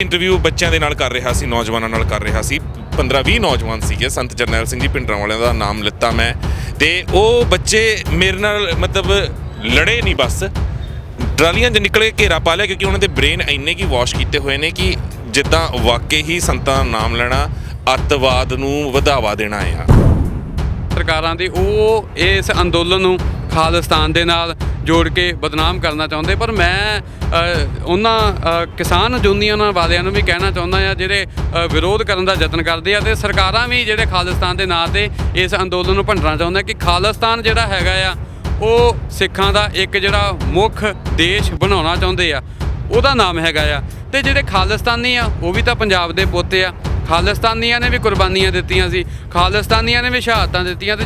Interview ਬੱਚਿਆਂ ਦੇ ਨਾਲ ਕਰ ਰਿਹਾ ਸੀ, ਨੌਜਵਾਨਾਂ ਨਾਲ ਕਰ ਰਿਹਾ ਸੀ। 15-20 ਨੌਜਵਾਨ ਸੀਗੇ। ਸੰਤ ਜਰਨੈਲ ਸਿੰਘ ਜੀ ਭਿੰਡਰਾਂ ਵਾਲਿਆਂ ਦਾ ਨਾਮ ਲਿੱਤਾ ਮੈਂ, ਤੇ ਉਹ ਬੱਚੇ ਮੇਰੇ ਨਾਲ ਮਤਲਬ ਲੜੇ ਨਹੀਂ, ਬਸ ਟਰਾਲੀਆਂ 'ਚ ਨਿਕਲੇ, ਘੇਰਾ ਪਾ ਲਿਆ, ਕਿਉਂਕਿ ਉਹਨਾਂ ਦੇ ਬ੍ਰੇਨ ਇੰਨੇ ਕੀ ਵਾਸ਼ ਕੀਤੇ ਹੋਏ ਨੇ ਕਿ ਜਿੱਦਾਂ ਵਾਕਈ ਹੀ ਸੰਤਾਂ ਦਾ ਨਾਮ ਲੈਣਾ ਅੱਤਵਾਦ ਨੂੰ ਵਧਾਵਾ ਦੇਣਾ ਆ। ਸਰਕਾਰਾਂ ਦੀ ਉਹ ਇਸ ਅੰਦੋਲਨ ਨੂੰ ਖਾਲਿਸਤਾਨ ਦੇ ਨਾਲ ਜੋੜ ਕੇ ਬਦਨਾਮ ਕਰਨਾ ਚਾਹੁੰਦੇ, ਪਰ ਮੈਂ ਉਹਨਾਂ ਕਿਸਾਨ ਯੂਨੀਅਨ ਵਾਲਿਆਂ ਨੂੰ ਵੀ ਕਹਿਣਾ ਚਾਹੁੰਦਾ ਆ ਜਿਹੜੇ ਵਿਰੋਧ ਕਰਨ ਦਾ ਯਤਨ ਕਰਦੇ ਆ, ਤੇ ਸਰਕਾਰਾਂ ਵੀ ਜਿਹੜੇ ਖਾਲਿਸਤਾਨ ਦੇ ਨਾਂ 'ਤੇ ਇਸ ਅੰਦੋਲਨ ਨੂੰ ਭੰਡਣਾ ਚਾਹੁੰਦੇ ਕਿ ਖਾਲਿਸਤਾਨ ਜਿਹੜਾ ਹੈਗਾ ਆ ਉਹ ਸਿੱਖਾਂ ਦਾ ਇੱਕ ਜਿਹੜਾ ਮੁੱਖ ਦੇਸ਼ ਬਣਾਉਣਾ ਚਾਹੁੰਦੇ ਆ, ਉਹਦਾ ਨਾਮ ਹੈਗਾ ਆ। ਤੇ ਜਿਹੜੇ ਖਾਲਿਸਤਾਨੀ ਆ ਉਹ ਵੀ ਤਾਂ ਪੰਜਾਬ ਦੇ ਪੁੱਤ ਆ। ਖਾਲਿਸਤਾਨੀਆਂ ਨੇ ਵੀ ਕੁਰਬਾਨੀਆਂ ਦਿੱਤੀਆਂ ਸੀ, ਖਾਲਿਸਤਾਨੀਆਂ ਨੇ ਵੀ ਸ਼ਹਾਦਤਾਂ ਦਿੱਤੀਆਂ। ਤੇ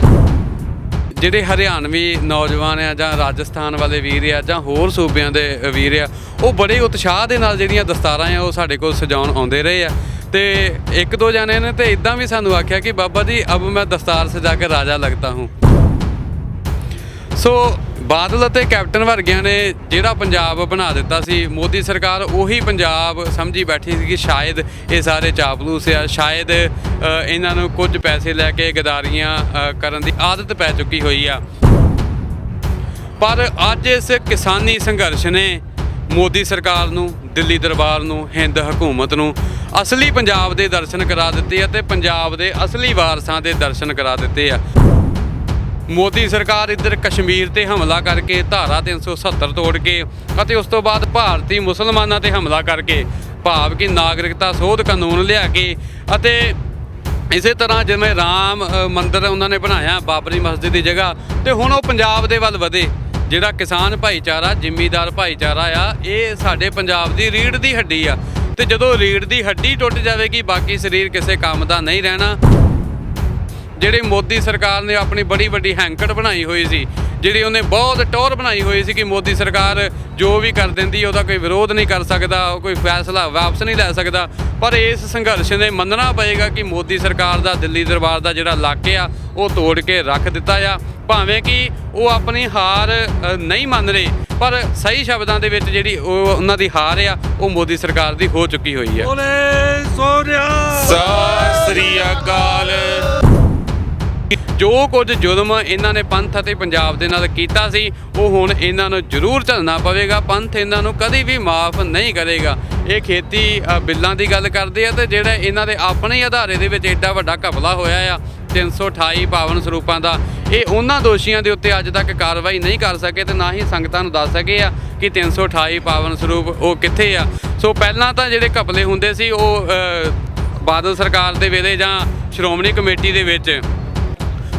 ਜਿਹੜੇ ਹਰਿਆਣਵੀ ਨੌਜਵਾਨ ਆ ਜਾਂ ਰਾਜਸਥਾਨ ਵਾਲੇ ਵੀਰ ਆ ਜਾਂ ਹੋਰ ਸੂਬਿਆਂ ਦੇ ਵੀਰ ਆ, ਉਹ ਬੜੇ ਉਤਸ਼ਾਹ ਦੇ ਨਾਲ ਜਿਹੜੀਆਂ ਦਸਤਾਰਾਂ ਆ ਉਹ ਸਾਡੇ ਕੋਲ ਸਜਾਉਣ ਆਉਂਦੇ ਰਹੇ ਆ। ਤੇ ਇੱਕ ਦੋ ਜਣੇ ਨੇ ਤੇ ਇਦਾਂ ਵੀ ਸਾਨੂੰ ਆਖਿਆ ਕਿ ਬਾਬਾ ਜੀ ਅਬ ਮੈਂ ਦਸਤਾਰ ਸਜਾ ਕੇ ਰਾਜਾ ਲੱਗਦਾ ਹੂੰ। ਸੋ ਬਾਦਲ ਅਤੇ ਕੈਪਟਨ ਵਰਗਿਆਂ ਨੇ ਜਿਹੜਾ ਪੰਜਾਬ ਬਣਾ ਦਿੱਤਾ ਸੀ, ਮੋਦੀ ਸਰਕਾਰ ਉਹੀ ਪੰਜਾਬ ਸਮਝੀ ਬੈਠੀ ਸੀ ਕਿ ਸ਼ਾਇਦ ਇਹ ਸਾਰੇ ਚਾਪਲੂਸ ਆ, ਸ਼ਾਇਦ ਇਹਨਾਂ ਨੂੰ ਕੁਝ ਪੈਸੇ ਲੈ ਕੇ ਗਦਾਰੀਆਂ ਕਰਨ ਦੀ ਆਦਤ ਪੈ ਚੁੱਕੀ ਹੋਈ ਆ। ਪਰ ਅੱਜ ਇਸ ਕਿਸਾਨੀ ਸੰਘਰਸ਼ ਨੇ ਮੋਦੀ ਸਰਕਾਰ ਨੂੰ, ਦਿੱਲੀ ਦਰਬਾਰ ਨੂੰ, ਹਿੰਦ ਹਕੂਮਤ ਨੂੰ ਅਸਲੀ ਪੰਜਾਬ ਦੇ ਦਰਸ਼ਨ ਕਰਾ ਦਿੱਤੇ ਅਤੇ ਪੰਜਾਬ ਦੇ ਅਸਲੀ ਵਾਰਸਾਂ ਦੇ ਦਰਸ਼ਨ ਕਰਾ ਦਿੱਤੇ ਆ। ਮੋਦੀ ਸਰਕਾਰ ਇੱਧਰ ਕਸ਼ਮੀਰ 'ਤੇ ਹਮਲਾ ਕਰਕੇ ਧਾਰਾ 370 ਤੋੜ ਕੇ ਅਤੇ ਉਸ ਤੋਂ ਬਾਅਦ ਭਾਰਤੀ ਮੁਸਲਮਾਨਾਂ 'ਤੇ ਹਮਲਾ ਕਰਕੇ, ਭਾਵ ਕਿ ਨਾਗਰਿਕਤਾ ਸੋਧ ਕਾਨੂੰਨ ਲਿਆ ਕੇ, ਅਤੇ ਇਸੇ ਤਰ੍ਹਾਂ ਜਿਵੇਂ ਰਾਮ ਮੰਦਿਰ ਉਹਨਾਂ ਨੇ ਬਣਾਇਆ ਬਾਬਰੀ ਮਸਜਿਦ ਦੀ ਜਗ੍ਹਾ, ਤੇ ਹੁਣ ਉਹ ਪੰਜਾਬ ਦੇ ਵੱਲ ਵਧੇ। ਜਿਹੜਾ ਕਿਸਾਨ ਭਾਈਚਾਰਾ, ਜ਼ਿਮੀਂਦਾਰ ਭਾਈਚਾਰਾ ਆ, ਇਹ ਸਾਡੇ ਪੰਜਾਬ ਦੀ ਰੀੜ੍ਹ ਦੀ ਹੱਡੀ ਆ। ਤੇ ਜਦੋਂ ਰੀੜ੍ਹ ਦੀ ਹੱਡੀ ਟੁੱਟ ਜਾਵੇਗੀ, ਬਾਕੀ ਸਰੀਰ ਕਿਸੇ ਕੰਮ ਦਾ ਨਹੀਂ ਰਹਿਣਾ। ਜਿਹੜੀ ਮੋਦੀ ਸਰਕਾਰ ਨੇ ਆਪਣੀ ਬੜੀ ਵੱਡੀ ਹੈਂਕੜ ਬਣਾਈ ਹੋਈ ਸੀ, ਜਿਹੜੀ ਉਹਨੇ ਬਹੁਤ ਟੌਰ ਬਣਾਈ ਹੋਈ ਸੀ ਕਿ ਮੋਦੀ ਸਰਕਾਰ ਜੋ ਵੀ ਕਰ ਦਿੰਦੀ ਉਹਦਾ ਕੋਈ ਵਿਰੋਧ ਨਹੀਂ ਕਰ ਸਕਦਾ, ਕੋਈ ਫੈਸਲਾ ਵਾਪਸ ਨਹੀਂ ਲੈ ਸਕਦਾ। ਪਰ ਇਸ ਸੰਘਰਸ਼ ਨੇ ਮੰਨਣਾ ਪਏਗਾ ਕਿ ਮੋਦੀ ਸਰਕਾਰ ਦਾ ਦਿੱਲੀ ਦਰਬਾਰ ਦਾ ਜਿਹੜਾ ਇਲਾਕੇ ਆ ਉਹ ਤੋੜ ਕੇ ਰੱਖ ਦਿੱਤਾ ਆ। ਭਾਵੇਂ ਕਿ ਉਹ ਆਪਣੀ ਹਾਰ ਨਹੀਂ ਮੰਨ ਰਹੇ, ਪਰ ਸਹੀ ਸ਼ਬਦਾਂ ਦੇ ਵਿੱਚ ਜਿਹੜੀ ਉਹਨਾਂ ਦੀ ਹਾਰ ਆ ਉਹ ਮੋਦੀ ਸਰਕਾਰ ਦੀ ਹੋ ਚੁੱਕੀ ਹੋਈ ਆ। ਸਤਿ ਸ੍ਰੀ ਅਕਾਲ। ਜੋ ਕੁਝ ਜ਼ੁਲਮ ਇਹਨਾਂ ਨੇ ਪੰਥ ਅਤੇ ਪੰਜਾਬ ਦੇ ਨਾਲ ਕੀਤਾ ਸੀ, ਉਹ ਹੁਣ ਇਹਨਾਂ ਨੂੰ ਜ਼ਰੂਰ ਝੱਲਣਾ ਪਵੇਗਾ। ਪੰਥ ਇਹਨਾਂ ਨੂੰ ਕਦੀ ਵੀ ਮਾਫ ਨਹੀਂ ਕਰੇਗਾ। ਇਹ ਖੇਤੀ ਬਿੱਲਾਂ ਦੀ ਗੱਲ ਕਰਦੇ ਆ, ਤੇ ਜਿਹੜਾ ਇਹਨਾਂ ਦੇ ਆਪਣੇ ਅਧਾਰੇ ਦੇ ਵਿੱਚ ਐਡਾ ਵੱਡਾ ਘਪਲਾ ਹੋਇਆ ਆ 328 ਪਾਵਨ ਸਰੂਪਾਂ ਦਾ, ਇਹ ਉਹਨਾਂ ਦੋਸ਼ੀਆਂ ਦੇ ਉੱਤੇ ਅੱਜ ਤੱਕ ਕਾਰਵਾਈ ਨਹੀਂ ਕਰ ਸਕੇ, ਤੇ ਨਾ ਹੀ ਸੰਗਤਾਂ ਨੂੰ ਦੱਸ ਸਕੇ ਆ ਕਿ 328 ਪਾਵਨ ਸਰੂਪ ਉਹ ਕਿੱਥੇ ਆ। ਸੋ ਪਹਿਲਾਂ ਤਾਂ ਜਿਹੜੇ ਘਪਲੇ ਹੁੰਦੇ ਸੀ ਉਹ ਬਾਦਲ ਸਰਕਾਰ ਦੇ ਵੇਲੇ ਜਾਂ ਸ਼੍ਰੋਮਣੀ ਕਮੇਟੀ ਦੇ ਵਿੱਚ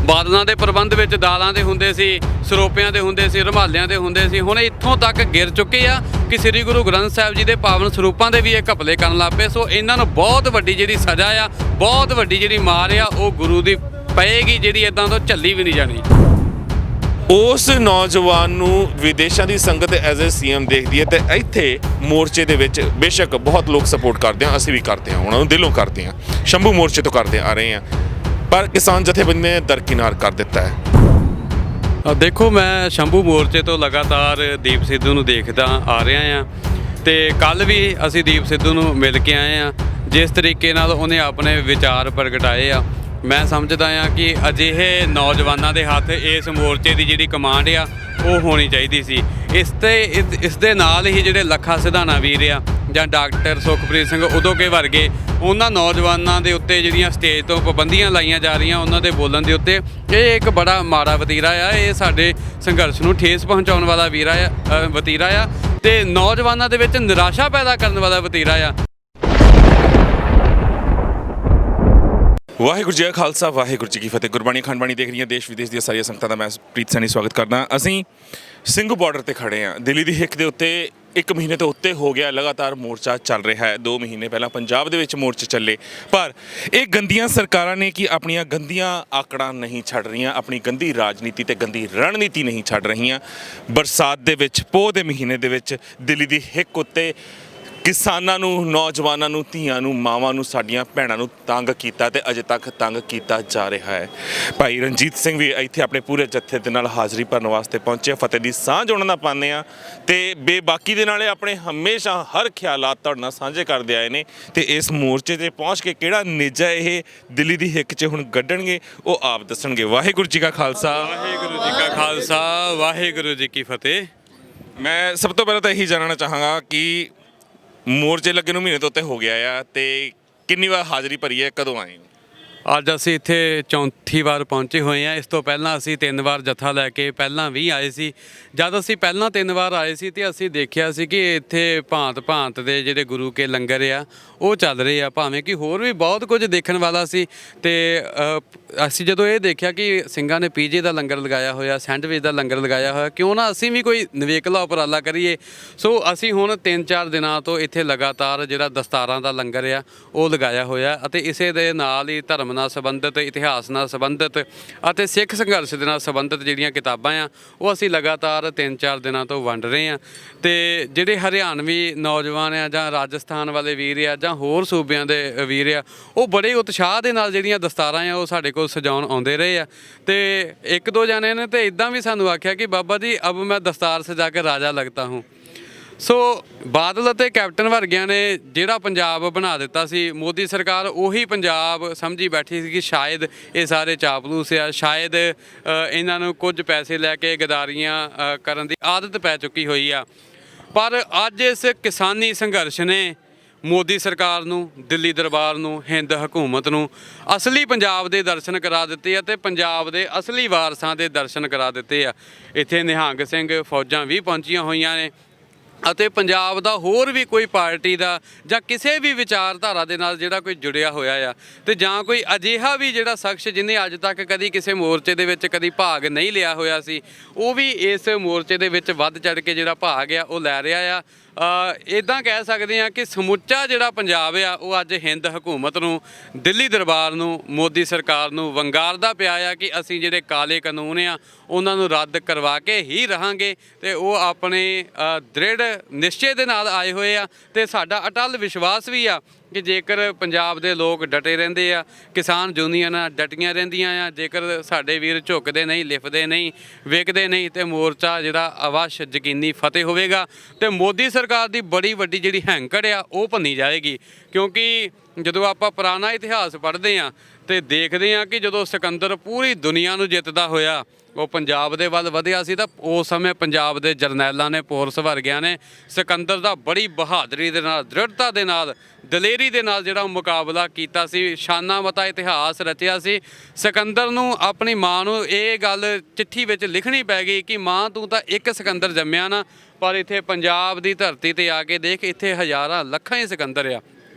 ਬਾਦਲਾਂ ਦੇ ਪ੍ਰਬੰਧ ਵਿੱਚ ਦਾਲਾਂ ਦੇ ਹੁੰਦੇ ਸੀ, ਸਰੋਪਿਆਂ ਦੇ ਹੁੰਦੇ ਸੀ, ਰੁਮਾਲਿਆਂ ਦੇ ਹੁੰਦੇ ਸੀ। ਹੁਣ ਇੱਥੋਂ ਤੱਕ ਗਿਰ ਚੁੱਕੇ ਆ ਕਿ ਸ੍ਰੀ ਗੁਰੂ ਗ੍ਰੰਥ ਸਾਹਿਬ ਜੀ ਦੇ ਪਾਵਨ ਸਰੂਪਾਂ ਦੇ ਵੀ ਇਹ ਘਪਲੇ ਕਰਨ ਲੱਗ ਪਏ। ਸੋ ਇਹਨਾਂ ਨੂੰ ਬਹੁਤ ਵੱਡੀ ਜਿਹੜੀ ਸਜ਼ਾ ਆ, ਬਹੁਤ ਵੱਡੀ ਜਿਹੜੀ ਮਾਰ ਆ ਉਹ ਗੁਰੂ ਦੀ ਪਏਗੀ, ਜਿਹੜੀ ਇੱਦਾਂ ਤੋਂ ਝੱਲੀ ਵੀ ਨਹੀਂ ਜਾਣੀ। ਉਸ ਨੌਜਵਾਨ ਨੂੰ ਵਿਦੇਸ਼ਾਂ ਦੀ ਸੰਗਤ ਐਜ਼ ਏ ਸੀਐਮ ਦੇਖਦੀ ਹੈ, ਤੇ ਇੱਥੇ ਮੋਰਚੇ ਦੇ ਵਿੱਚ ਬੇਸ਼ੱਕ ਬਹੁਤ ਲੋਕ ਸਪੋਰਟ ਕਰਦੇ ਆ, ਅਸੀਂ ਵੀ ਕਰਦੇ ਹਾਂ, ਉਹਨਾਂ ਨੂੰ ਦਿਲੋਂ ਕਰਦੇ ਹਾਂ, ਸ਼ੰਭੂ ਮੋਰਚੇ ਤੋਂ ਕਰਦੇ ਆ ਰਹੇ ਹਾਂ, ਪਰ ਕਿਸਾਨ ਜਥੇਬੰਦੀ ਨੇ ਦਰਕਿਨਾਰ ਕਰ ਦਿੱਤਾ ਹੈ। ਦੇਖੋ, ਮੈਂ ਸ਼ੰਭੂ ਮੋਰਚੇ ਤੋਂ ਲਗਾਤਾਰ ਦੀਪ ਸਿੱਧੂ ਨੂੰ ਦੇਖਦਾ ਆ ਰਿਹਾ ਹਾਂ, ਤੇ ਕੱਲ੍ਹ ਵੀ ਅਸੀਂ ਦੀਪ ਸਿੱਧੂ ਨੂੰ ਮਿਲ ਕੇ ਆਏ ਹਾਂ। ਜਿਸ ਤਰੀਕੇ ਨਾਲ ਉਹਨੇ ਆਪਣੇ ਵਿਚਾਰ ਪ੍ਰਗਟਾਏ ਆ, ਮੈਂ ਸਮਝਦਾ ਹਾਂ ਕਿ ਅਜਿਹੇ ਨੌਜਵਾਨਾਂ ਦੇ ਹੱਥ ਇਸ ਮੋਰਚੇ ਦੀ ਜਿਹੜੀ ਕਮਾਂਡ ਆ ਉਹ ਹੋਣੀ ਚਾਹੀਦੀ ਸੀ। ਇਸ ਦੇ ਨਾਲ ਹੀ ਜਿਹੜੇ ਲੱਖਾ ਸਿਧਾਣਾ ਵੀਰ ਆ ਜਾਂ ਡਾਕਟਰ ਸੁਖਪ੍ਰੀਤ ਸਿੰਘ ਉਦੋਕੇ ਵਰਗੇ, ਉਹਨਾਂ ਨੌਜਵਾਨਾਂ ਦੇ ਉੱਤੇ ਜਿਹੜੀਆਂ ਸਟੇਜ ਤੋਂ ਪਾਬੰਦੀਆਂ ਲਾਈਆਂ ਜਾ ਰਹੀਆਂ ਉਹਨਾਂ ਦੇ ਬੋਲਣ ਦੇ ਉੱਤੇ, ਇਹ ਇੱਕ ਬੜਾ ਮਾੜਾ ਵਤੀਰਾ ਆ। ਇਹ ਸਾਡੇ ਸੰਘਰਸ਼ ਨੂੰ ਠੇਸ ਪਹੁੰਚਾਉਣ ਵਾਲਾ ਵਤੀਰਾ ਆ, ਤੇ ਨੌਜਵਾਨਾਂ ਦੇ ਵਿੱਚ ਨਿਰਾਸ਼ਾ ਪੈਦਾ ਕਰਨ ਵਾਲਾ ਵਤੀਰਾ ਆ। ਵਾਹਿਗੁਰੂ ਜੀ ਕਾ ਖਾਲਸਾ, ਵਾਹਿਗੁਰੂ ਜੀ ਕੀ ਫਤਿਹ। ਗੁਰਬਾਣੀ ਅਖੰਡ ਬਾਣੀ ਦੇਖ ਰਹੀਆਂ ਦੇਸ਼ ਵਿਦੇਸ਼ ਦੀਆਂ ਸਾਰੀਆਂ ਸੰਗਤਾਂ ਦਾ ਮੈਂ ਪ੍ਰੀਤ ਸੈਣੀ ਸਵਾਗਤ ਕਰਦਾ। ਅਸੀਂ ਸਿੰਘੂ ਬਾਰਡਰ ਤੇ ਖੜੇ ਹਾਂ। ਦਿੱਲੀ ਦੀ ਹਿੱਕ ਦੇ ਉੱਤੇ 1 ਮਹੀਨੇ ਤੋਂ ਉੱਤੇ ਹੋ ਗਿਆ ਲਗਾਤਾਰ ਮੋਰਚਾ ਚੱਲ ਰਿਹਾ ਹੈ। 2 ਮਹੀਨੇ ਪਹਿਲਾਂ ਪੰਜਾਬ ਦੇ ਵਿੱਚ ਮੋਰਚੇ ਚੱਲੇ, ਪਰ ਇਹ ਗੰਦੀਆਂ ਸਰਕਾਰਾਂ ਨੇ ਕਿ ਆਪਣੀਆਂ ਗੰਦੀਆਂ ਆਕੜਾਂ ਨਹੀਂ ਛੱਡ ਰਹੀਆਂ, ਆਪਣੀ ਗੰਦੀ ਰਾਜਨੀਤੀ ਤੇ ਗੰਦੀ ਰਣਨੀਤੀ ਨਹੀਂ ਛੱਡ ਰਹੀਆਂ। ਬਰਸਾਤ ਦੇ ਵਿੱਚ, ਪੋਹ ਦੇ ਮਹੀਨੇ ਦੇ ਵਿੱਚ ਦਿੱਲੀ ਦੀ ਹਿੱਕ ਉੱਤੇ ਕਿਸਾਨਾਂ ਨੂੰ, ਨੌਜਵਾਨਾਂ ਨੂੰ, ਧੀਆਂ ਨੂੰ, ਮਾਵਾਂ ਨੂੰ, ਸਾਡੀਆਂ ਭੈਣਾਂ ਨੂੰ ਤੰਗ ਕੀਤਾ ਤੇ ਅਜੇ ਤੱਕ ਤੰਗ ਕੀਤਾ ਜਾ ਰਿਹਾ ਹੈ। ਭਾਈ ਰਣਜੀਤ ਸਿੰਘ ਵੀ ਇੱਥੇ ਆਪਣੇ ਪੂਰੇ ਜੱਥੇ ਦੇ ਨਾਲ ਹਾਜ਼ਰੀ ਭਰਨ ਵਾਸਤੇ ਪਹੁੰਚੇ। ਫਤਿਹ ਦੀ ਸਾਂਝ ਉਹਨਾਂ ਨਾਲ ਪਾਉਂਦੇ ਆ ਤੇ ਬੇਬਾਕੀ ਦੇ ਨਾਲ ਇਹ ਆਪਣੇ ਹਮੇਸ਼ਾ ਹਰ ਖਿਆਲਾਤ ਤੁਹਾਡੇ ਨਾਲ ਸਾਂਝੇ ਕਰਦੇ ਆਏ ਨੇ ਤੇ ਇਸ ਮੋਰਚੇ ਤੇ ਪਹੁੰਚ ਕੇ ਕਿਹੜਾ ਨੇਜਾ ਇਹ ਦਿੱਲੀ ਦੀ ਹਿੱਕ 'ਚ ਹੁਣ ਕੱਢਣਗੇ ਉਹ ਆਪ ਦੱਸਣਗੇ। ਵਾਹਿਗੁਰੂ ਜੀ ਕਾ ਖਾਲਸਾ, ਵਾਹਿਗੁਰੂ ਜੀ ਕਾ ਖਾਲਸਾ, ਵਾਹਿਗੁਰੂ ਜੀ ਕੀ ਫਤਿਹ। ਮੈਂ ਸਭ ਤੋਂ ਪਹਿਲਾਂ ਤਾਂ ਇਹੀ ਜਾਣਨਾ ਚਾਹਾਂਗਾ ਕਿ ਮੋਰਚੇ ਲੱਗੇ ਨੂੰ ਮਹੀਨੇ ਤੋਂ ਉੱਤੇ ਹੋ ਗਿਆ ਆ ਤੇ ਕਿੰਨੀ ਵਾਰ ਹਾਜ਼ਰੀ ਭਰੀ ਹੈ, ਕਦੋਂ ਆਏ ਹੋ? ਅੱਜ ਅਸੀਂ ਇੱਥੇ ਚੌਥੀ ਵਾਰ ਪਹੁੰਚੇ ਹੋਏ ਹਾਂ। ਇਸ ਤੋਂ ਪਹਿਲਾਂ ਅਸੀਂ 3 ਵਾਰ ਜੱਥਾ ਲੈ ਕੇ ਪਹਿਲਾਂ ਵੀ ਆਏ ਸੀ। ਜਦ ਅਸੀਂ ਪਹਿਲਾਂ 3 ਵਾਰ ਆਏ ਸੀ ਤੇ ਅਸੀਂ ਦੇਖਿਆ ਸੀ ਕਿ ਇੱਥੇ ਭਾਂਤ ਦੇ ਜਿਹੜੇ ਗੁਰੂ ਕੇ ਲੰਗਰ ਆ ਉਹ ਚੱਲ ਰਹੇ ਆ, ਭਾਵੇਂ ਕਿ ਹੋਰ ਵੀ ਬਹੁਤ ਕੁਝ ਦੇਖਣ ਵਾਲਾ ਸੀ। ਤੇ ਅਸੀਂ ਜਦੋਂ ਇਹ ਦੇਖਿਆ ਕਿ ਸਿੰਘਾਂ ਨੇ ਪੀਜੇ ਦਾ ਲੰਗਰ ਲਗਾਇਆ ਹੋਇਆ, ਸੈਂਡਵਿਚ ਦਾ ਲੰਗਰ ਲਗਾਇਆ ਹੋਇਆ, ਕਿਉਂ ਨਾ ਅਸੀਂ ਵੀ ਕੋਈ ਨਿਵੇਕਲਾ ਉਪਰਾਲਾ ਕਰੀਏ। ਸੋ ਅਸੀਂ ਹੁਣ 3-4 ਦਿਨਾਂ ਤੋਂ ਇੱਥੇ ਲਗਾਤਾਰ ਜਿਹੜਾ ਦਸਤਾਰਾਂ ਦਾ ਲੰਗਰ ਆ ਉਹ ਲਗਾਇਆ ਹੋਇਆ ਅਤੇ ਇਸੇ ਦੇ ਨਾਲ ਹੀ ਧਰਮ ਨਾਲ ਸੰਬੰਧਿਤ, ਇਤਿਹਾਸ ਨਾਲ ਸੰਬੰਧਿਤ ਅਤੇ ਸਿੱਖ ਸੰਘਰਸ਼ ਦੇ ਨਾਲ ਸੰਬੰਧਿਤ ਜਿਹੜੀਆਂ ਕਿਤਾਬਾਂ ਆ ਉਹ ਅਸੀਂ ਲਗਾਤਾਰ 3-4 ਦਿਨਾਂ ਤੋਂ ਵੰਡ ਰਹੇ ਹਾਂ। ਤੇ ਜਿਹੜੇ ਹਰਿਆਣਵੀ ਨੌਜਵਾਨ ਆ ਜਾਂ ਰਾਜਸਥਾਨ ਵਾਲੇ ਵੀਰ ਆ ਜਾਂ ਹੋਰ ਸੂਬਿਆਂ ਦੇ ਵੀਰ ਆ, ਉਹ ਬੜੇ ਉਤਸ਼ਾਹ ਦੇ ਨਾਲ ਜਿਹੜੀਆਂ ਦਸਤਾਰਾਂ ਆ ਉਹ ਸਾਡੇ ਕੋਲ ਸਜਾਉਣ ਆਉਂਦੇ ਰਹੇ ਆ। ਤੇ 1-2 ਜਾਣੇ ਨੇ ਤੇ ਇਦਾਂ ਵੀ ਸਾਨੂੰ ਆਖਿਆ ਕਿ ਬਾਬਾ ਜੀ ਅਬ ਮੈਂ ਦਸਤਾਰ ਸਜਾ ਕੇ ਰਾਜਾ ਲੱਗਤਾ ਹੂੰ। ਸੋ ਬਾਦਲ ਅਤੇ ਕੈਪਟਨ ਵਰਗਿਆਂ ਨੇ ਜਿਹੜਾ ਪੰਜਾਬ ਬਣਾ ਦਿੱਤਾ ਸੀ, ਮੋਦੀ ਸਰਕਾਰ ਉਹੀ ਪੰਜਾਬ ਸਮਝੀ ਬੈਠੀ ਸੀ ਕਿ ਸ਼ਾਇਦ ਇਹ ਸਾਰੇ ਚਾਪਲੂਸ ਆ, ਸ਼ਾਇਦ ਇਹਨਾਂ ਨੂੰ ਕੁਝ ਪੈਸੇ ਲੈ ਕੇ ਗਦਾਰੀਆਂ ਕਰਨ ਦੀ ਆਦਤ ਪੈ ਚੁੱਕੀ ਹੋਈ ਆ। ਪਰ ਅੱਜ ਇਸ ਕਿਸਾਨੀ ਸੰਘਰਸ਼ ਨੇ ਮੋਦੀ ਸਰਕਾਰ ਨੂੰ, ਦਿੱਲੀ ਦਰਬਾਰ ਨੂੰ, ਹਿੰਦ ਹਕੂਮਤ ਨੂੰ ਅਸਲੀ ਪੰਜਾਬ ਦੇ ਦਰਸ਼ਨ ਕਰਾ ਦਿੱਤੇ ਆ ਤੇ ਪੰਜਾਬ ਦੇ ਅਸਲੀ ਵਾਰਸਾਂ ਦੇ ਦਰਸ਼ਨ ਕਰਾ ਦਿੱਤੇ ਆ। ਇੱਥੇ ਨਿਹੰਗ ਸਿੰਘ ਫੌਜਾਂ ਵੀ ਪਹੁੰਚੀਆਂ ਹੋਈਆਂ ਨੇ ਅਤੇ ਪੰਜਾਬ ਦਾ ਹੋਰ ਵੀ ਕੋਈ ਪਾਰਟੀ ਦਾ ਜਾਂ ਕਿਸੇ ਵੀ ਵਿਚਾਰਧਾਰਾ ਦੇ ਨਾਲ ਜਿਹੜਾ ਕੋਈ ਜੁੜਿਆ ਹੋਇਆ ਆ ਤੇ ਜਾਂ ਕੋਈ ਅਜਿਹਾ ਵੀ ਜਿਹੜਾ ਸ਼ਖਸ ਜਿਹਨੇ ਅੱਜ ਤੱਕ ਕਦੀ ਕਿਸੇ ਮੋਰਚੇ ਦੇ ਵਿੱਚ ਕਦੀ ਭਾਗ ਨਹੀਂ ਲਿਆ ਹੋਇਆ ਸੀ, ਉਹ ਵੀ ਇਸ ਮੋਰਚੇ ਦੇ ਵਿੱਚ ਵੱਧ ਚੜ ਕੇ ਜਿਹੜਾ ਭਾਗ ਆ ਉਹ ਲੈ ਰਿਹਾ ਆ। ਇੱਦਾਂ ਕਹਿ ਸਕਦੇ ਹਾਂ ਕਿ ਸਮੁੱਚਾ ਜਿਹੜਾ ਪੰਜਾਬ ਆ ਉਹ ਅੱਜ ਹਿੰਦ ਹਕੂਮਤ ਨੂੰ, ਦਿੱਲੀ ਦਰਬਾਰ ਨੂੰ, ਮੋਦੀ ਸਰਕਾਰ ਨੂੰ ਵੰਗਾਰਦਾ ਪਿਆ ਆ ਕਿ ਅਸੀਂ ਜਿਹੜੇ ਕਾਲੇ ਕਾਨੂੰਨ ਆ ਉਹਨਾਂ ਨੂੰ ਰੱਦ ਕਰਵਾ ਕੇ ਹੀ ਰਹਾਂਗੇ। ਤੇ ਉਹ ਆਪਣੇ ਦ੍ਰਿੜ ਨਿਸ਼ਚੇ ਦੇ ਨਾਲ ਆਏ ਹੋਏ ਆ ਤੇ ਸਾਡਾ ਅਟੱਲ ਵਿਸ਼ਵਾਸ ਵੀ ਆ ਕਿ ਜੇਕਰ ਪੰਜਾਬ ਦੇ ਲੋਕ ਡਟੇ ਰਹਿੰਦੇ ਆ, ਕਿਸਾਨ ਯੂਨੀਅਨਾਂ ਡਟੀਆਂ ਰਹਿੰਦੀਆਂ ਆ, ਜੇਕਰ ਸਾਡੇ ਵੀਰ ਝੁਕਦੇ ਨਹੀਂ, ਲਿਫਦੇ ਨਹੀਂ, ਵੇਖਦੇ ਨਹੀਂ ਤੇ ਮੋਰਚਾ ਜਿਹੜਾ ਅਵਸ਼ ਯਕੀਨੀ ਫਤਿਹ ਹੋਵੇਗਾ ਤੇ ਮੋਦੀ ਸਰਕਾਰ ਦੀ ਬੜੀ ਵੱਡੀ ਜਿਹੜੀ ਹੈਂਕੜ ਆ ਉਹ ਭੰਨੀ ਜਾਏਗੀ। ਕਿਉਂਕਿ ਜਦੋਂ ਆਪਾਂ ਪੁਰਾਣਾ ਇਤਿਹਾਸ ਪੜ੍ਹਦੇ ਆ ਤੇ ਦੇਖਦੇ ਆ ਕਿ ਜਦੋਂ ਸਿਕੰਦਰ ਪੂਰੀ ਦੁਨੀਆ ਨੂੰ ਜਿੱਤਦਾ ਹੋਇਆ ਉਹ ਪੰਜਾਬ ਦੇ ਵੱਲ ਵਧਿਆ ਸੀ ਤਾਂ ਉਸ ਸਮੇਂ ਪੰਜਾਬ ਦੇ ਜਰਨੈਲਾਂ ਨੇ, ਪੋਰਸ ਵਰਗਿਆਂ ਨੇ ਸਿਕੰਦਰ ਦਾ ਬੜੀ ਬਹਾਦਰੀ ਦੇ ਨਾਲ, ਦ੍ਰਿੜਤਾ ਦੇ ਨਾਲ, ਦਲੇਰੀ ਦੇ ਨਾਲ ਜਿਹੜਾ ਮੁਕਾਬਲਾ ਕੀਤਾ ਸੀ। ਸ਼ਾਨਾ ਮਤਾ ਇਤਿਹਾਸ ਰਚਿਆ ਸੀ। ਸਿਕੰਦਰ ਨੂੰ ਆਪਣੀ ਮਾਂ ਨੂੰ ਇਹ ਗੱਲ ਚਿੱਠੀ ਵਿੱਚ ਲਿਖਣੀ ਪੈ ਗਈ ਕਿ ਮਾਂ ਤੂੰ ਤਾਂ ਇੱਕ ਸਿਕੰਦਰ ਜੰਮਿਆ ਨਾ, ਪਰ ਇੱਥੇ ਪੰਜਾਬ ਦੀ ਧਰਤੀ ਤੇ ਆ ਕੇ ਦੇਖ, ਇੱਥੇ ਹਜ਼ਾਰਾਂ ਲੱਖਾਂ ਹੀ ਸਿਕੰਦਰ ਆ।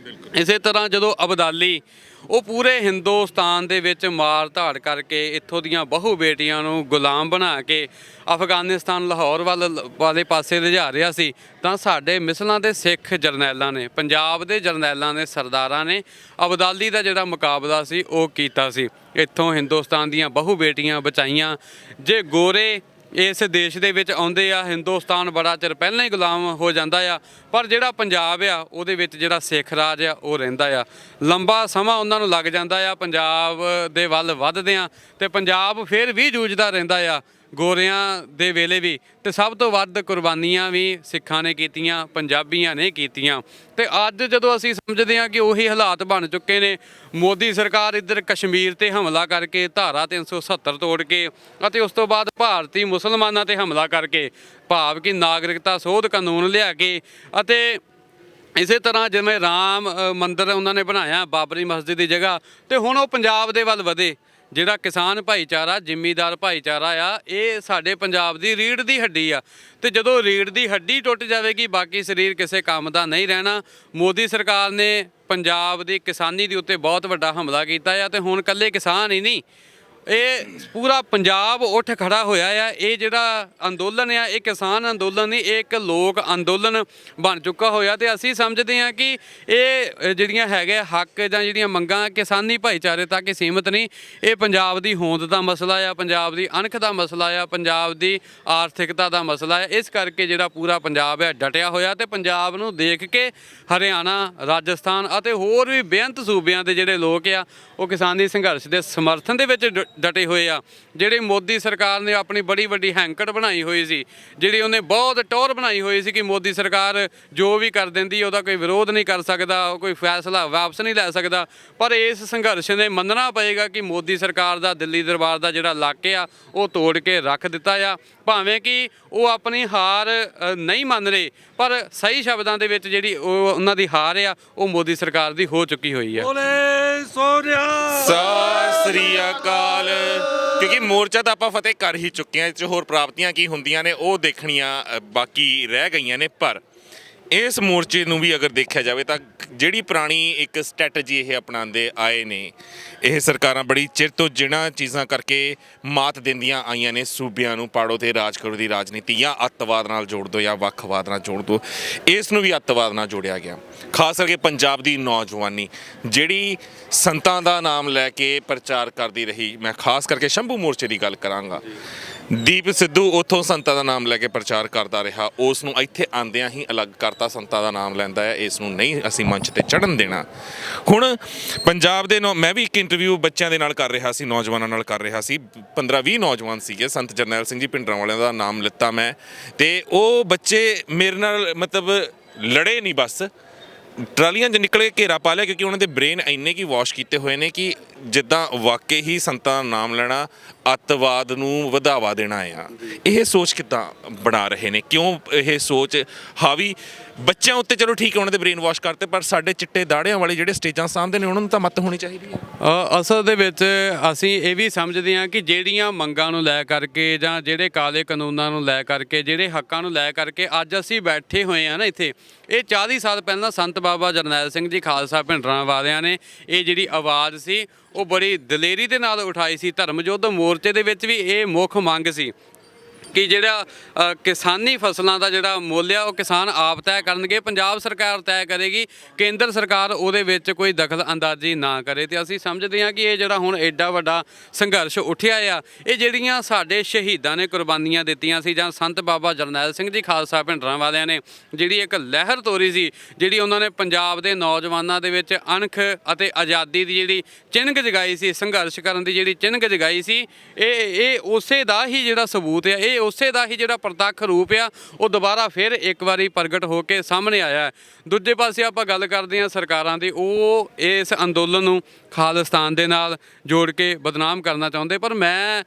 ਇਸੇ ਤਰ੍ਹਾਂ ਜਦੋਂ ਅਬਦਾਲੀ ਉਹ ਪੂਰੇ ਹਿੰਦੁਸਤਾਨ ਦੇ ਵਿੱਚ ਮਾਰ ਧਾੜ ਕਰਕੇ ਇੱਥੋਂ ਦੀਆਂ ਬਹੂ ਬੇਟੀਆਂ ਨੂੰ ਗੁਲਾਮ ਬਣਾ ਕੇ ਅਫਗਾਨਿਸਤਾਨ, ਲਾਹੌਰ ਵਾਲੇ ਪਾਸੇ ਲਿਜਾ ਰਿਹਾ ਸੀ, ਤਾਂ ਸਾਡੇ ਮਿਸਲਾਂ ਦੇ ਸਿੱਖ ਜਰਨੈਲਾਂ ਨੇ, ਪੰਜਾਬ ਦੇ ਜਰਨੈਲਾਂ ਨੇ, ਸਰਦਾਰਾਂ ਨੇ ਅਬਦਾਲੀ ਦਾ ਜਿਹੜਾ ਮੁਕਾਬਲਾ ਸੀ ਉਹ ਕੀਤਾ ਸੀ। ਇੱਥੋਂ ਹਿੰਦੁਸਤਾਨ ਦੀਆਂ ਬਹੂ ਬੇਟੀਆਂ ਬਚਾਈਆਂ। ਜੇ ਗੋਰੇ ਇਸ ਦੇਸ਼ ਦੇ ਵਿੱਚ ਆਉਂਦੇ ਆ, ਹਿੰਦੁਸਤਾਨ ਬੜਾ ਚਿਰ ਪਹਿਲਾਂ ਹੀ ਗੁਲਾਮ ਹੋ ਜਾਂਦਾ ਆ, ਪਰ ਜਿਹੜਾ ਪੰਜਾਬ ਆ ਉਹਦੇ ਵਿੱਚ ਜਿਹੜਾ ਸਿੱਖ ਰਾਜ ਆ ਉਹ ਰਹਿੰਦਾ ਆ। ਲੰਬਾ ਸਮਾਂ ਉਹਨਾਂ ਨੂੰ ਲੱਗ ਜਾਂਦਾ ਆ ਪੰਜਾਬ ਦੇ ਵੱਲ ਵੱਧਦਿਆਂ ਤੇ ਪੰਜਾਬ ਫਿਰ ਵੀ ਜੂਝਦਾ ਰਹਿੰਦਾ ਆ ਗੋਰਿਆਂ ਦੇ ਵੇਲੇ ਵੀ। ਤੇ ਸਭ ਤੋਂ ਵੱਧ ਕੁਰਬਾਨੀਆਂ ਵੀ ਸਿੱਖਾਂ ਨੇ ਕੀਤੀਆਂ, ਪੰਜਾਬੀਆਂ ਨੇ ਕੀਤੀਆਂ। ਤੇ ਅੱਜ ਜਦੋਂ ਅਸੀਂ ਸਮਝਦੇ ਹਾਂ ਕਿ ਉਹੀ ਹਾਲਾਤ ਬਣ ਚੁੱਕੇ ਨੇ, ਮੋਦੀ ਸਰਕਾਰ ਇੱਧਰ ਕਸ਼ਮੀਰ ਤੇ ਹਮਲਾ ਕਰਕੇ, ਧਾਰਾ 370 ਤੋੜ ਕੇ ਅਤੇ ਉਸ ਤੋਂ ਬਾਅਦ ਭਾਰਤੀ ਮੁਸਲਮਾਨਾਂ ਤੇ ਹਮਲਾ ਕਰਕੇ, ਭਾਵ ਕਿ ਨਾਗਰਿਕਤਾ ਸੋਧ ਕਾਨੂੰਨ ਲਿਆ ਕੇ, ਅਤੇ ਇਸੇ ਤਰ੍ਹਾਂ ਜਿਵੇਂ ਰਾਮ ਮੰਦਿਰ ਉਹਨਾਂ ਨੇ ਬਣਾਇਆ ਬਾਬਰੀ ਮਸਜਿਦ ਦੀ ਜਗ੍ਹਾ, ਤੇ ਹੁਣ ਉਹ ਪੰਜਾਬ ਦੇ ਵੱਲ ਵਧੇ। ਜਿਹੜਾ ਕਿਸਾਨ ਭਾਈਚਾਰਾ, ਜ਼ਿਮੀਂਦਾਰ ਭਾਈਚਾਰਾ ਆ, ਇਹ ਸਾਡੇ ਪੰਜਾਬ ਦੀ ਰੀੜ੍ਹ ਦੀ ਹੱਡੀ ਆ ਤੇ ਜਦੋਂ ਰੀੜ੍ਹ ਦੀ ਹੱਡੀ ਟੁੱਟ ਜਾਵੇਗੀ ਬਾਕੀ ਸਰੀਰ ਕਿਸੇ ਕੰਮ ਦਾ ਨਹੀਂ ਰਹਿਣਾ। ਮੋਦੀ ਸਰਕਾਰ ਨੇ ਪੰਜਾਬ ਦੀ ਕਿਸਾਨੀ ਦੇ ਉੱਤੇ ਬਹੁਤ ਵੱਡਾ ਹਮਲਾ ਕੀਤਾ ਆ ਤੇ ਹੁਣ ਇਕੱਲੇ ਕਿਸਾਨ ਹੀ ਨਹੀਂ, ਇਹ ਪੂਰਾ ਪੰਜਾਬ ਉੱਠ ਖੜਾ ਹੋਇਆ ਆ। ਇਹ ਜਿਹੜਾ ਅੰਦੋਲਨ ਆ ਇਹ ਕਿਸਾਨ ਅੰਦੋਲਨ ਨਹੀਂ, ਇਹ ਇੱਕ ਲੋਕ ਅੰਦੋਲਨ ਬਣ ਚੁੱਕਾ ਹੋਇਆ ਤੇ ਅਸੀਂ ਸਮਝਦੇ ਹਾਂ ਕਿ ਇਹ ਜਿਹੜੀਆਂ ਹੈਗੇ ਹੱਕ ਜਾਂ ਜਿਹੜੀਆਂ ਮੰਗਾਂ ਕਿਸਾਨੀ ਭਾਈਚਾਰੇ ਤੱਕ ਹੀ ਸੀਮਿਤ ਨਹੀਂ। ਇਹ ਪੰਜਾਬ ਦੀ ਹੋਂਦ ਦਾ ਮਸਲਾ ਆ, ਪੰਜਾਬ ਦੀ ਅਣਖ ਦਾ ਮਸਲਾ ਆ, ਪੰਜਾਬ ਦੀ ਆਰਥਿਕਤਾ ਦਾ ਮਸਲਾ ਆ। ਇਸ ਕਰਕੇ ਜਿਹੜਾ ਪੂਰਾ ਪੰਜਾਬ ਹੈ ਡਟਿਆ ਹੋਇਆ ਤੇ ਪੰਜਾਬ ਨੂੰ ਦੇਖ ਕੇ ਹਰਿਆਣਾ, ਰਾਜਸਥਾਨ ਅਤੇ ਹੋਰ ਵੀ ਬੇਅੰਤ ਸੂਬਿਆਂ ਦੇ ਜਿਹੜੇ ਲੋਕ ਆ ਉਹ ਕਿਸਾਨੀ ਸੰਘਰਸ਼ ਦੇ ਸਮਰਥਨ ਦੇ ਵਿੱਚ ਡਟੇ ਹੋਏ ਆ। ਜਿਹੜੀ ਮੋਦੀ ਸਰਕਾਰ ਨੇ ਆਪਣੀ ਬੜੀ ਵੱਡੀ ਹੈਂਕੜ ਬਣਾਈ ਹੋਈ ਸੀ, ਜਿਹੜੀ ਉਹਨੇ ਬਹੁਤ ਟੌਰ ਬਣਾਈ ਹੋਈ ਸੀ ਕਿ ਮੋਦੀ ਸਰਕਾਰ ਜੋ ਵੀ ਕਰ ਦਿੰਦੀ ਉਹਦਾ ਕੋਈ ਵਿਰੋਧ ਨਹੀਂ ਕਰ ਸਕਦਾ, ਕੋਈ ਫੈਸਲਾ ਵਾਪਸ ਨਹੀਂ ਲੈ ਸਕਦਾ। ਪਰ ਇਸ ਸੰਘਰਸ਼ ਨੇ ਮੰਨਣਾ ਪਏਗਾ ਕਿ ਮੋਦੀ ਸਰਕਾਰ ਦਾ ਦਿੱਲੀ ਦਰਬਾਰ ਦਾ ਜਿਹੜਾ ਇਲਾਕੇ ਆ ਉਹ ਤੋੜ ਕੇ ਰੱਖ ਦਿੱਤਾ ਆ। ਭਾਵੇਂ ਕਿ ਉਹ ਆਪਣੀ ਹਾਰ ਨਹੀਂ ਮੰਨ ਰਹੇ, ਪਰ ਸਹੀ ਸ਼ਬਦਾਂ ਦੇ ਵਿੱਚ ਜਿਹੜੀ ਉਹਨਾਂ ਦੀ ਹਾਰ ਆ ਉਹ ਮੋਦੀ ਸਰਕਾਰ ਦੀ ਹੋ ਚੁੱਕੀ ਹੋਈ ਆ। ਸਤਿ ਸ੍ਰੀ ਅਕਾਲ। ਕਿਉਂਕਿ ਮੋਰਚਾ ਤਾਂ ਆਪਾਂ ਫਤਿਹ ਕਰ ਹੀ ਚੁੱਕੇ ਹਾਂ, ਇਹ 'ਚ ਹੋਰ ਪ੍ਰਾਪਤੀਆਂ ਕੀ ਹੁੰਦੀਆਂ ਨੇ ਉਹ ਦੇਖਣੀਆਂ ਬਾਕੀ ਰਹਿ ਗਈਆਂ ਨੇ। ਪਰ ਇਸ ਮੋਰਚੇ ਨੂੰ ਵੀ ਅਗਰ ਦੇਖਿਆ ਜਾਵੇ ਤਾਂ ਜਿਹੜੀ ਪੁਰਾਣੀ ਇੱਕ ਸਟ੍ਰੈਟਜੀ ਇਹ ਅਪਣਾਉਂਦੇ ਆਏ ਨੇ, ਇਹ ਸਰਕਾਰਾਂ ਬੜੀ ਚਿਰ ਤੋਂ ਜਿਹਨਾਂ ਚੀਜ਼ਾਂ ਕਰਕੇ ਮਾਤ ਦਿੰਦੀਆਂ ਆਈਆਂ ਨੇ, ਸੂਬਿਆਂ ਨੂੰ ਪਾੜੋ ਤੇ ਰਾਜ ਕਰੋ ਦੀ ਰਾਜਨੀਤੀ, ਜਾਂ ਅੱਤਵਾਦ ਨਾਲ ਜੋੜ ਦਿਓ ਜਾਂ ਵੱਖਵਾਦ ਨਾਲ ਜੋੜ ਦਿਓ, ਇਸ ਨੂੰ ਵੀ ਅੱਤਵਾਦ ਨਾਲ ਜੋੜਿਆ ਗਿਆ। ਖਾਸ ਕਰਕੇ ਪੰਜਾਬ ਦੀ ਨੌਜਵਾਨੀ ਜਿਹੜੀ ਸੰਤਾਂ ਦਾ ਨਾਮ ਲੈ ਕੇ ਪ੍ਰਚਾਰ ਕਰਦੀ ਰਹੀ, ਮੈਂ ਖਾਸ ਕਰਕੇ ਸ਼ੰਭੂ ਮੋਰਚੇ ਦੀ ਗੱਲ ਕਰਾਂਗਾ। ਦੀਪ ਸਿੱਧੂ ਉੱਥੋਂ ਸੰਤਾਂ ਦਾ ਨਾਮ ਲੈ ਕੇ ਪ੍ਰਚਾਰ ਕਰਦਾ ਰਿਹਾ, ਉਸ ਨੂੰ ਇੱਥੇ ਆਉਂਦਿਆਂ ਹੀ ਅਲੱਗ ਕਰਤਾ। ਸੰਤਾਂ ਦਾ ਨਾਮ ਲੈਂਦਾ ਹੈ, ਇਸ ਨੂੰ ਨਹੀਂ ਅਸੀਂ ਮੰਚ ਤੇ ਚੜ੍ਹਨ ਦੇਣਾ। ਹੁਣ ਪੰਜਾਬ ਦੇ ਮੈਂ ਵੀ ਇੱਕ ਇੰਟਰਵਿਊ ਬੱਚਿਆਂ ਦੇ ਨਾਲ ਕਰ ਰਿਹਾ ਸੀ, ਨੌਜਵਾਨਾਂ ਨਾਲ ਕਰ ਰਿਹਾ ਸੀ। 15-20 ਨੌਜਵਾਨ ਸੀਗੇ। ਸੰਤ ਜਰਨੈਲ ਸਿੰਘ ਜੀ ਭਿੰਡਰਾਂਵਾਲਿਆਂ ਦਾ ਨਾਮ ਲਿੱਤਾ ਮੈਂ, ਤੇ ਉਹ ਬੱਚੇ ਮੇਰੇ ਨਾਲ ਮਤਲਬ ਲੜੇ ਨਹੀਂ, ਬਸ ਟਰਾਲੀਆਂ 'ਚ ਨਿਕਲੇ, ਘੇਰਾ ਪਾ ਲਿਆ, ਕਿਉਂਕਿ ਉਹਨਾਂ ਦੇ ਬ੍ਰੇਨ ਇੰਨੇ ਕੀ ਵਾਸ਼ ਕੀਤੇ ਹੋਏ ਨੇ ਕਿ ਜਿੱਦਾਂ ਵਾਕਈ ਹੀ ਸੰਤਾਂ ਦਾ ਨਾਮ ਲੈਣਾ ਅੱਤਵਾਦ ਨੂੰ ਵਧਾਵਾ ਦੇਣਾ ਆ। ਇਹ ਸੋਚ ਕਿੱਦਾਂ ਬਣਾ ਰਹੇ ਨੇ? ਕਿਉਂ ਇਹ ਸੋਚ ਹਾਵੀ ਬੱਚਿਆਂ ਉੱਤੇ? ਚਲੋ ਠੀਕ ਹੈ, ਉਹਨਾਂ ਦੇ ਬ੍ਰੇਨ ਵਾਸ਼ ਕਰਤੇ, ਪਰ ਸਾਡੇ ਚਿੱਟੇ ਦਾੜਿਆਂ ਵਾਲੇ ਜਿਹੜੇ ਸਟੇਜਾਂ ਸਾਹਮਣੇ ਨੇ ਉਹਨਾਂ ਨੂੰ ਤਾਂ ਮੱਤ ਹੋਣੀ ਚਾਹੀਦੀ ਹੈ। ਅਸਲ ਦੇ ਵਿੱਚ ਅਸੀਂ ਇਹ ਵੀ ਸਮਝਦੇ ਹਾਂ ਕਿ ਜਿਹੜੀਆਂ ਮੰਗਾਂ ਨੂੰ ਲੈ ਕਰਕੇ ਜਾਂ ਜਿਹੜੇ ਕਾਲੇ ਕਾਨੂੰਨਾਂ ਨੂੰ ਲੈ ਕਰਕੇ, ਜਿਹੜੇ ਹੱਕਾਂ ਨੂੰ ਲੈ ਕਰਕੇ ਅੱਜ ਅਸੀਂ ਬੈਠੇ ਹੋਏ ਹਾਂ ਨਾ ਇੱਥੇ, ਇਹ 40 ਸਾਲ ਪਹਿਲਾਂ ਸੰਤ ਬਾਬਾ ਜਰਨੈਲ ਸਿੰਘ ਜੀ ਖਾਲਸਾ ਭਿੰਡਰਾਂਵਾਲਿਆਂ ਨੇ ਇਹ ਜਿਹੜੀ ਆਵਾਜ਼ ਸੀ ਉਹ ਬੜੀ ਦਲੇਰੀ ਦੇ ਨਾਲ ਉਠਾਈ ਸੀ। ਧਰਮ ਯੁੱਧ ਮੋਰਚੇ ਦੇ ਵਿੱਚ ਵੀ ਇਹ ਮੁੱਖ ਮੰਗ ਸੀ ਕਿ ਜਿਹੜਾ ਕਿਸਾਨੀ ਫਸਲਾਂ ਦਾ ਜਿਹੜਾ ਮੁੱਲ ਆ ਉਹ ਕਿਸਾਨ ਆਪ ਤੈਅ ਕਰਨਗੇ, ਪੰਜਾਬ ਸਰਕਾਰ ਤੈਅ ਕਰੇਗੀ, ਕੇਂਦਰ ਸਰਕਾਰ ਉਹਦੇ ਵਿੱਚ ਕੋਈ ਦਖਲ ਅੰਦਾਜ਼ੀ ਨਾ ਕਰੇ। ਤੇ ਅਸੀਂ ਸਮਝਦੇ ਹਾਂ ਕਿ ਇਹ ਜਿਹੜਾ ਹੁਣ ਐਡਾ ਵੱਡਾ ਸੰਘਰਸ਼ ਉੱਠਿਆ ਆ, ਇਹ ਜਿਹੜੀਆਂ ਸਾਡੇ ਸ਼ਹੀਦਾਂ ਨੇ ਕੁਰਬਾਨੀਆਂ ਦਿੱਤੀਆਂ ਸੀ, ਜਾਂ ਸੰਤ ਬਾਬਾ ਜਰਨੈਲ ਸਿੰਘ ਜੀ ਖਾਲਸਾ ਭਿੰਡਰਾਂਵਾਲਿਆਂ ਨੇ ਜਿਹੜੀ ਇੱਕ ਲਹਿਰ ਤੋਰੀ ਸੀ, ਜਿਹੜੀ ਉਹਨਾਂ ਨੇ ਪੰਜਾਬ ਦੇ ਨੌਜਵਾਨਾਂ ਦੇ ਵਿੱਚ ਅਣਖ ਅਤੇ ਆਜ਼ਾਦੀ ਦੀ ਜਿਹੜੀ ਚਿੰਨ੍ਹ ਜਗਾਈ ਸੀ, ਸੰਘਰਸ਼ ਕਰਨ ਦੀ ਜਿਹੜੀ ਚਿੰਨ੍ਹ ਜਗਾਈ ਸੀ, ਇਹ ਉਸੇ ਦਾ ਹੀ ਜਿਹੜਾ ਸਬੂਤ ਆ, ਇਹ ਉਸੇ ਦਾ ਹੀ ਜਿਹੜਾ ਪ੍ਰਤੱਖ ਰੂਪ ਆ ਉਹ ਦੁਬਾਰਾ ਫਿਰ ਇੱਕ ਵਾਰੀ ਪ੍ਰਗਟ ਹੋ ਕੇ ਸਾਹਮਣੇ ਆਇਆ ਹੈ। ਦੂਜੇ ਪਾਸੇ ਆਪਾਂ ਗੱਲ ਕਰਦੇ ਹਾਂ ਸਰਕਾਰਾਂ ਦੀ, ਉਹ ਇਸ ਅੰਦੋਲਨ ਨੂੰ ਖਾਲਿਸਤਾਨ ਦੇ ਨਾਲ ਜੋੜ ਕੇ ਬਦਨਾਮ ਕਰਨਾ ਚਾਹੁੰਦੇ। ਪਰ ਮੈਂ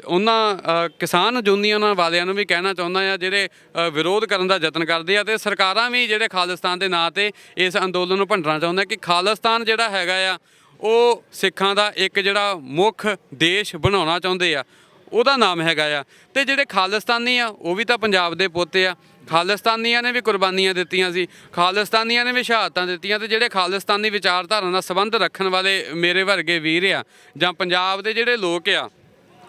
ਉਹਨਾਂ ਕਿਸਾਨ ਯੂਨੀਅਨਾਂ ਵਾਲਿਆਂ ਨੂੰ ਵੀ ਕਹਿਣਾ ਚਾਹੁੰਦਾ ਆ ਜਿਹੜੇ ਵਿਰੋਧ ਕਰਨ ਦਾ ਯਤਨ ਕਰਦੇ ਆ, ਤੇ ਸਰਕਾਰਾਂ ਵੀ ਜਿਹੜੇ ਖਾਲਿਸਤਾਨ ਦੇ ਨਾਂ ਤੇ ਇਸ ਅੰਦੋਲਨ ਨੂੰ ਭੰਡਣਾ ਚਾਹੁੰਦੇ ਕਿ ਖਾਲਿਸਤਾਨ ਜਿਹੜਾ ਹੈਗਾ ਆ ਉਹ ਸਿੱਖਾਂ ਦਾ ਇੱਕ ਜਿਹੜਾ ਮੁੱਖ ਦੇਸ਼ ਬਣਾਉਣਾ ਚਾਹੁੰਦੇ ਆ, ਉਹਦਾ ਨਾਮ ਹੈਗਾ ਆ। ਤੇ ਜਿਹੜੇ ਖਾਲਿਸਤਾਨੀ ਆ ਉਹ ਵੀ ਤਾਂ ਪੰਜਾਬ ਦੇ ਪੁੱਤ ਆ। ਖਾਲਿਸਤਾਨੀਆਂ ਨੇ ਵੀ ਕੁਰਬਾਨੀਆਂ ਦਿੱਤੀਆਂ ਸੀ, ਖਾਲਿਸਤਾਨੀਆਂ ਨੇ ਵੀ ਸ਼ਹਾਦਤਾਂ ਦਿੱਤੀਆਂ। ਤੇ ਜਿਹੜੇ ਖਾਲਿਸਤਾਨੀ ਵਿਚਾਰਧਾਰਾ ਨਾਲ ਸੰਬੰਧ ਰੱਖਣ ਵਾਲੇ ਮੇਰੇ ਵਰਗੇ ਵੀਰ ਆ ਜਾਂ ਪੰਜਾਬ ਦੇ ਜਿਹੜੇ ਲੋਕ ਆ,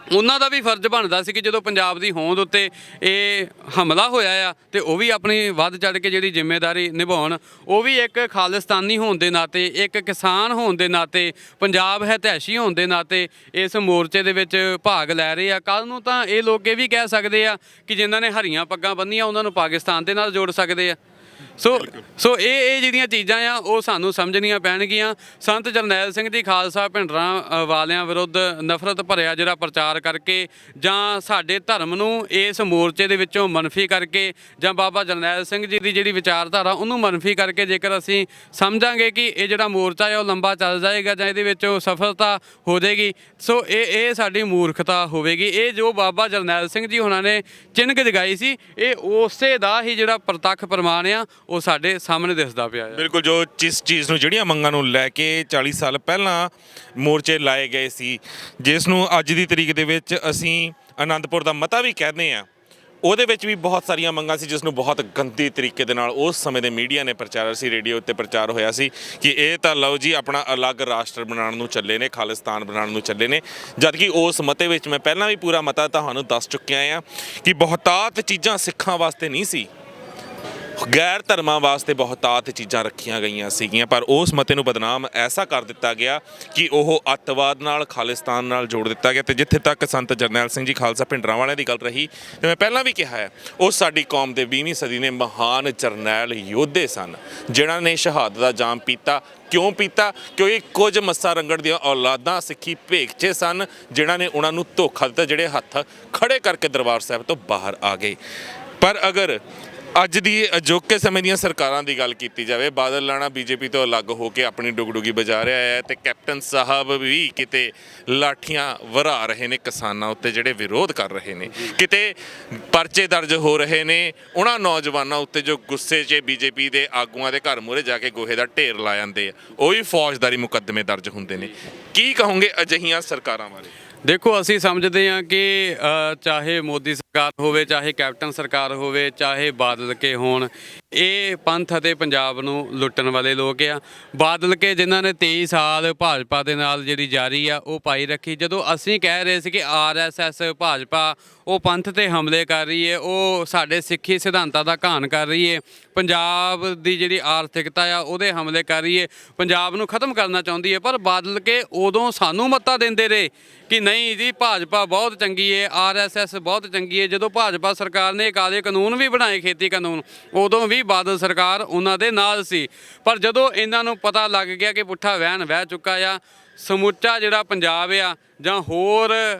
ਉਹਨਾਂ ਦਾ ਵੀ ਫਰਜ਼ ਬਣਦਾ ਸੀ ਕਿ ਜਦੋਂ ਪੰਜਾਬ ਦੀ ਹੋਂਦ ਉੱਤੇ ਇਹ ਹਮਲਾ ਹੋਇਆ ਆ ਤੇ ਉਹ ਵੀ ਆਪਣੀ ਵੱਧ ਚੜ੍ਹ ਕੇ ਜਿਹੜੀ ਜ਼ਿੰਮੇਵਾਰੀ ਨਿਭਾਉਣ। ਉਹ ਵੀ ਇੱਕ ਖਾਲਿਸਤਾਨੀ ਹੋਣ ਦੇ ਨਾਤੇ, ਇੱਕ ਕਿਸਾਨ ਹੋਣ ਦੇ ਨਾਤੇ, ਪੰਜਾਬ ਹਿਤੈਸ਼ੀ ਹੋਣ ਦੇ ਨਾਤੇ ਇਸ ਮੋਰਚੇ ਦੇ ਵਿੱਚ ਭਾਗ ਲੈ ਰਹੇ ਆ। ਕੱਲ੍ਹ ਨੂੰ ਤਾਂ ਇਹ ਲੋਕ ਇਹ ਵੀ ਕਹਿ ਸਕਦੇ ਆ ਕਿ ਜਿਨ੍ਹਾਂ ਨੇ ਹਰੀਆਂ ਪੱਗਾਂ ਬੰਨ੍ਹੀਆਂ ਉਹਨਾਂ ਨੂੰ ਪਾਕਿਸਤਾਨ ਦੇ ਨਾਲ ਜੋੜ ਸਕਦੇ ਆ। ਸੋ ਇਹ ਜਿਹੜੀਆਂ ਚੀਜ਼ਾਂ ਆ ਉਹ ਸਾਨੂੰ ਸਮਝਣੀਆਂ ਪੈਣਗੀਆਂ। ਸੰਤ ਜਰਨੈਲ ਸਿੰਘ ਜੀ ਖਾਲਸਾ ਭਿੰਡਰਾਂਵਾਲਿਆਂ ਵਿਰੁੱਧ ਨਫ਼ਰਤ ਭਰਿਆ ਜਿਹੜਾ ਪ੍ਰਚਾਰ ਕਰਕੇ, ਜਾਂ ਸਾਡੇ ਧਰਮ ਨੂੰ ਇਸ ਮੋਰਚੇ ਦੇ ਵਿੱਚੋਂ ਮਨਫੀ ਕਰਕੇ, ਜਾਂ ਬਾਬਾ ਜਰਨੈਲ ਸਿੰਘ ਜੀ ਦੀ ਜਿਹੜੀ ਵਿਚਾਰਧਾਰਾ ਉਹਨੂੰ ਮਨਫੀ ਕਰਕੇ ਜੇਕਰ ਅਸੀਂ ਸਮਝਾਂਗੇ ਕਿ ਇਹ ਜਿਹੜਾ ਮੋਰਚਾ ਹੈ ਉਹ ਲੰਬਾ ਚੱਲ ਜਾਏਗਾ ਜਾਂ ਇਹਦੇ ਵਿੱਚ ਸਫਲਤਾ ਹੋ ਜਾਏਗੀ, ਸੋ ਇਹ ਸਾਡੀ ਮੂਰਖਤਾ ਹੋਵੇਗੀ। ਇਹ ਜੋ ਬਾਬਾ ਜਰਨੈਲ ਸਿੰਘ ਜੀ ਉਹਨਾਂ ਨੇ ਚਿੰਨ੍ਹ ਜਗਾਈ ਸੀ, ਇਹ ਉਸੇ ਦਾ ਹੀ ਜਿਹੜਾ ਪ੍ਰਤੱਖ ਪ੍ਰਮਾਣ ਆ ਉਹ ਸਾਡੇ ਸਾਹਮਣੇ ਦਿਸਦਾ ਪਿਆ ਹੈ। ਬਿਲਕੁਲ, ਜੋ ਜਿਸ ਚੀਜ਼ ਨੂੰ, ਜਿਹੜੀਆਂ ਮੰਗਾਂ ਨੂੰ ਲੈ ਕੇ 40 ਸਾਲ ਪਹਿਲਾਂ ਮੋਰਚੇ ਲਾਏ ਗਏ ਸੀ, ਜਿਸ ਨੂੰ ਅੱਜ ਦੀ ਤਰੀਕ ਦੇ ਵਿੱਚ ਅਸੀਂ ਆਨੰਦਪੁਰ ਦਾ ਮਤਾ ਵੀ ਕਹਿੰਦੇ ਆ, ਉਹਦੇ ਵਿੱਚ ਵੀ ਬਹੁਤ ਸਾਰੀਆਂ ਮੰਗਾਂ ਸੀ, ਜਿਸ ਨੂੰ ਬਹੁਤ ਗੰਦੀ ਤਰੀਕੇ ਦੇ ਨਾਲ ਉਸ ਸਮੇਂ ਦੇ ਮੀਡੀਆ ਨੇ ਪ੍ਰਚਾਰਿਆ ਸੀ, ਰੇਡੀਓ ਉੱਤੇ ਪ੍ਰਚਾਰ ਹੋਇਆ ਸੀ ਕਿ ਇਹ ਤਾਂ ਲਓ ਜੀ ਆਪਣਾ ਅਲੱਗ ਰਾਸ਼ਟਰ ਬਣਾਉਣ ਨੂੰ ਚੱਲੇ ਨੇ, ਖਾਲਿਸਤਾਨ ਬਣਾਉਣ ਨੂੰ ਚੱਲੇ ਨੇ। ਜਦ ਕਿ ਉਸ ਮਤੇ ਵਿੱਚ ਮੈਂ ਪਹਿਲਾਂ ਵੀ ਪੂਰਾ ਮਤਾ ਤੁਹਾਨੂੰ ਦੱਸ ਚੁੱਕਿਆ ਹਾਂ ਕਿ ਬਹੁਤਾਤ ਚੀਜ਼ਾਂ ਸਿੱਖਾਂ ਵਾਸਤੇ ਨਹੀਂ ਸੀ, ਗੈਰ ਧਰਮਾਂ ਵਾਸਤੇ ਬਹੁਤਾਤ ਚੀਜ਼ਾਂ ਰੱਖੀਆਂ ਗਈਆਂ ਸੀਗੀਆਂ, ਪਰ ਉਸ ਮਤੇ ਨੂੰ ਬਦਨਾਮ ਐਸਾ ਕਰ ਦਿੱਤਾ ਗਿਆ ਕਿ ਉਹ ਅੱਤਵਾਦ ਨਾਲ, ਖਾਲਿਸਤਾਨ ਨਾਲ ਜੋੜ ਦਿੱਤਾ ਗਿਆ। ਤੇ ਜਿੱਥੇ ਤੱਕ ਸੰਤ ਜਰਨੈਲ ਸਿੰਘ ਜੀ ਖਾਲਸਾ ਭਿੰਡਰਾਂਵਾਲਿਆਂ ਦੀ ਗੱਲ ਰਹੀ, ਤੇ ਮੈਂ ਪਹਿਲਾਂ ਵੀ ਕਿਹਾ ਹੈ, ਉਹ ਸਾਡੀ ਕੌਮ ਦੇ 20ਵੀਂ ਸਦੀ ਦੇ ਮਹਾਨ ਜਰਨੈਲ ਯੋਧੇ ਸਨ, ਜਿਨ੍ਹਾਂ ਨੇ ਸ਼ਹਾਦਤ ਦਾ ਜਾਮ ਪੀਤਾ। ਕਿਉਂ ਪੀਤਾ? ਕਿਉਂਕਿ ਕੁਝ ਮੱਸਾ ਰੰਗੜ ਦੀਆਂ ਔਲਾਦਾਂ ਸਿੱਖੀ ਭੇਖਚੇ ਸਨ, ਜਿਨ੍ਹਾਂ ਨੇ ਉਹਨਾਂ ਨੂੰ ਧੋਖਾ ਦਿੱਤਾ, ਜਿਹੜੇ ਹੱਥ ਖੜੇ ਕਰਕੇ ਦਰਬਾਰ ਸਾਹਿਬ ਤੋਂ ਬਾਹਰ ਆ ਗਏ। ਪਰ ਅਗਰ ਅੱਜ ਦੀ ਅਜੋਕੇ ਸਮੇਂ ਦੀਆਂ ਸਰਕਾਰਾਂ ਦੀ ਗੱਲ ਕੀਤੀ ਜਾਵੇ, ਬਾਦਲ ਲਾਣਾ ਬੀਜੇਪੀ ਤੋਂ ਅਲੱਗ ਹੋ ਕੇ ਆਪਣੀ ਡੁਗਡੁਗੀ ਵਜਾ ਰਿਹਾ ਹੈ, ਤੇ ਕੈਪਟਨ ਸਾਹਿਬ ਵੀ ਕਿਤੇ ਲਾਠੀਆਂ ਵਰ੍ਹਾ ਰਹੇ ਨੇ ਕਿਸਾਨਾਂ ਉੱਤੇ ਜਿਹੜੇ ਵਿਰੋਧ ਕਰ ਰਹੇ ਨੇ, ਕਿਤੇ ਪਰਚੇ ਦਰਜ ਹੋ ਰਹੇ ਨੇ ਉਹਨਾਂ ਨੌਜਵਾਨਾਂ ਉੱਤੇ ਜੋ ਗੁੱਸੇ 'ਚ ਬੀਜੇਪੀ ਦੇ ਆਗੂਆਂ ਦੇ ਘਰ ਮੂਹਰੇ ਜਾ ਕੇ ਗੋਹੇ ਦਾ ਢੇਰ ਲਾ ਜਾਂਦੇ ਆ, ਉਹ ਵੀ ਫੌਜਦਾਰੀ ਮੁਕੱਦਮੇ ਦਰਜ ਹੁੰਦੇ ਨੇ। ਕੀ ਕਹੋਗੇ ਅਜਿਹੀਆਂ ਸਰਕਾਰਾਂ ਬਾਰੇ? ਦੇਖੋ, ਅਸੀਂ ਸਮਝਦੇ ਹਾਂ ਕਿ ਚਾਹੇ ਮੋਦੀ ਸਰਕਾਰ ਹੋਵੇ, ਚਾਹੇ ਕੈਪਟਨ ਸਰਕਾਰ ਹੋਵੇ, ਚਾਹੇ ਬਾਦਲ ਕੇ ਹੋਣ, ਇਹ ਪੰਥ ਅਤੇ ਪੰਜਾਬ ਨੂੰ ਲੁੱਟਣ ਵਾਲੇ ਲੋਕ ਆ। ਬਾਦਲ ਕੇ ਜਿਨ੍ਹਾਂ ਨੇ 23 ਸਾਲ ਭਾਜਪਾ ਦੇ ਨਾਲ ਜਿਹੜੀ ਜਾਰੀ ਆ ਉਹ ਪਾਈ ਰੱਖੀ। ਜਦੋਂ ਅਸੀਂ ਕਹਿ ਰਹੇ ਸੀ ਕਿ ਆਰਐਸਐਸ ਭਾਜਪਾ ਉਹ ਪੰਥ ਤੇ ਹਮਲੇ ਕਰ ਰਹੀ ਹੈ, ਉਹ ਸਾਡੇ ਸਿੱਖੀ ਸਿਧਾਂਤਾਂ ਦਾ ਘਾਣ ਕਰ ਰਹੀ ਹੈ, ਪੰਜਾਬ ਦੀ ਜਿਹੜੀ ਆਰਥਿਕਤਾ ਆ ਉਹਦੇ ਹਮਲੇ ਕਰ ਰਹੀ ਹੈ, ਪੰਜਾਬ ਨੂੰ ਖਤਮ ਕਰਨਾ ਚਾਹੁੰਦੀ ਹੈ, ਪਰ ਬਾਦਲ ਕੇ ਉਦੋਂ ਸਾਨੂੰ ਮੱਤਾਂ ਦਿੰਦੇ ਰਹੇ ਕਿ ਨਹੀਂ ਜੀ ਭਾਜਪਾ ਬਹੁਤ ਚੰਗੀ ਹੈ, ਆਰਐਸਐਸ ਬਹੁਤ ਚੰਗੀ ਹੈ। ਜਦੋਂ ਭਾਜਪਾ ਸਰਕਾਰ ਨੇ ਕਾਲੇ ਕਾਨੂੰਨ ਵੀ ਬਣਾਏ, ਖੇਤੀ ਕਾਨੂੰਨ, ਉਦੋਂ ਵੀ ਬਾਦਲ ਸਰਕਾਰ ਉਹਨਾਂ ਦੇ ਨਾਲ ਸੀ। ਪਰ ਜਦੋਂ ਇਹਨਾਂ ਨੂੰ ਪਤਾ ਲੱਗ ਗਿਆ ਕਿ ਪੁੱਠਾ ਵਹਿਣ ਵਹਿ ਚੁੱਕਾ ਆ, ਸਮੁੱਚਾ ਜਿਹੜਾ ਪੰਜਾਬ ਆ ਜਾਂ ਹੋਰ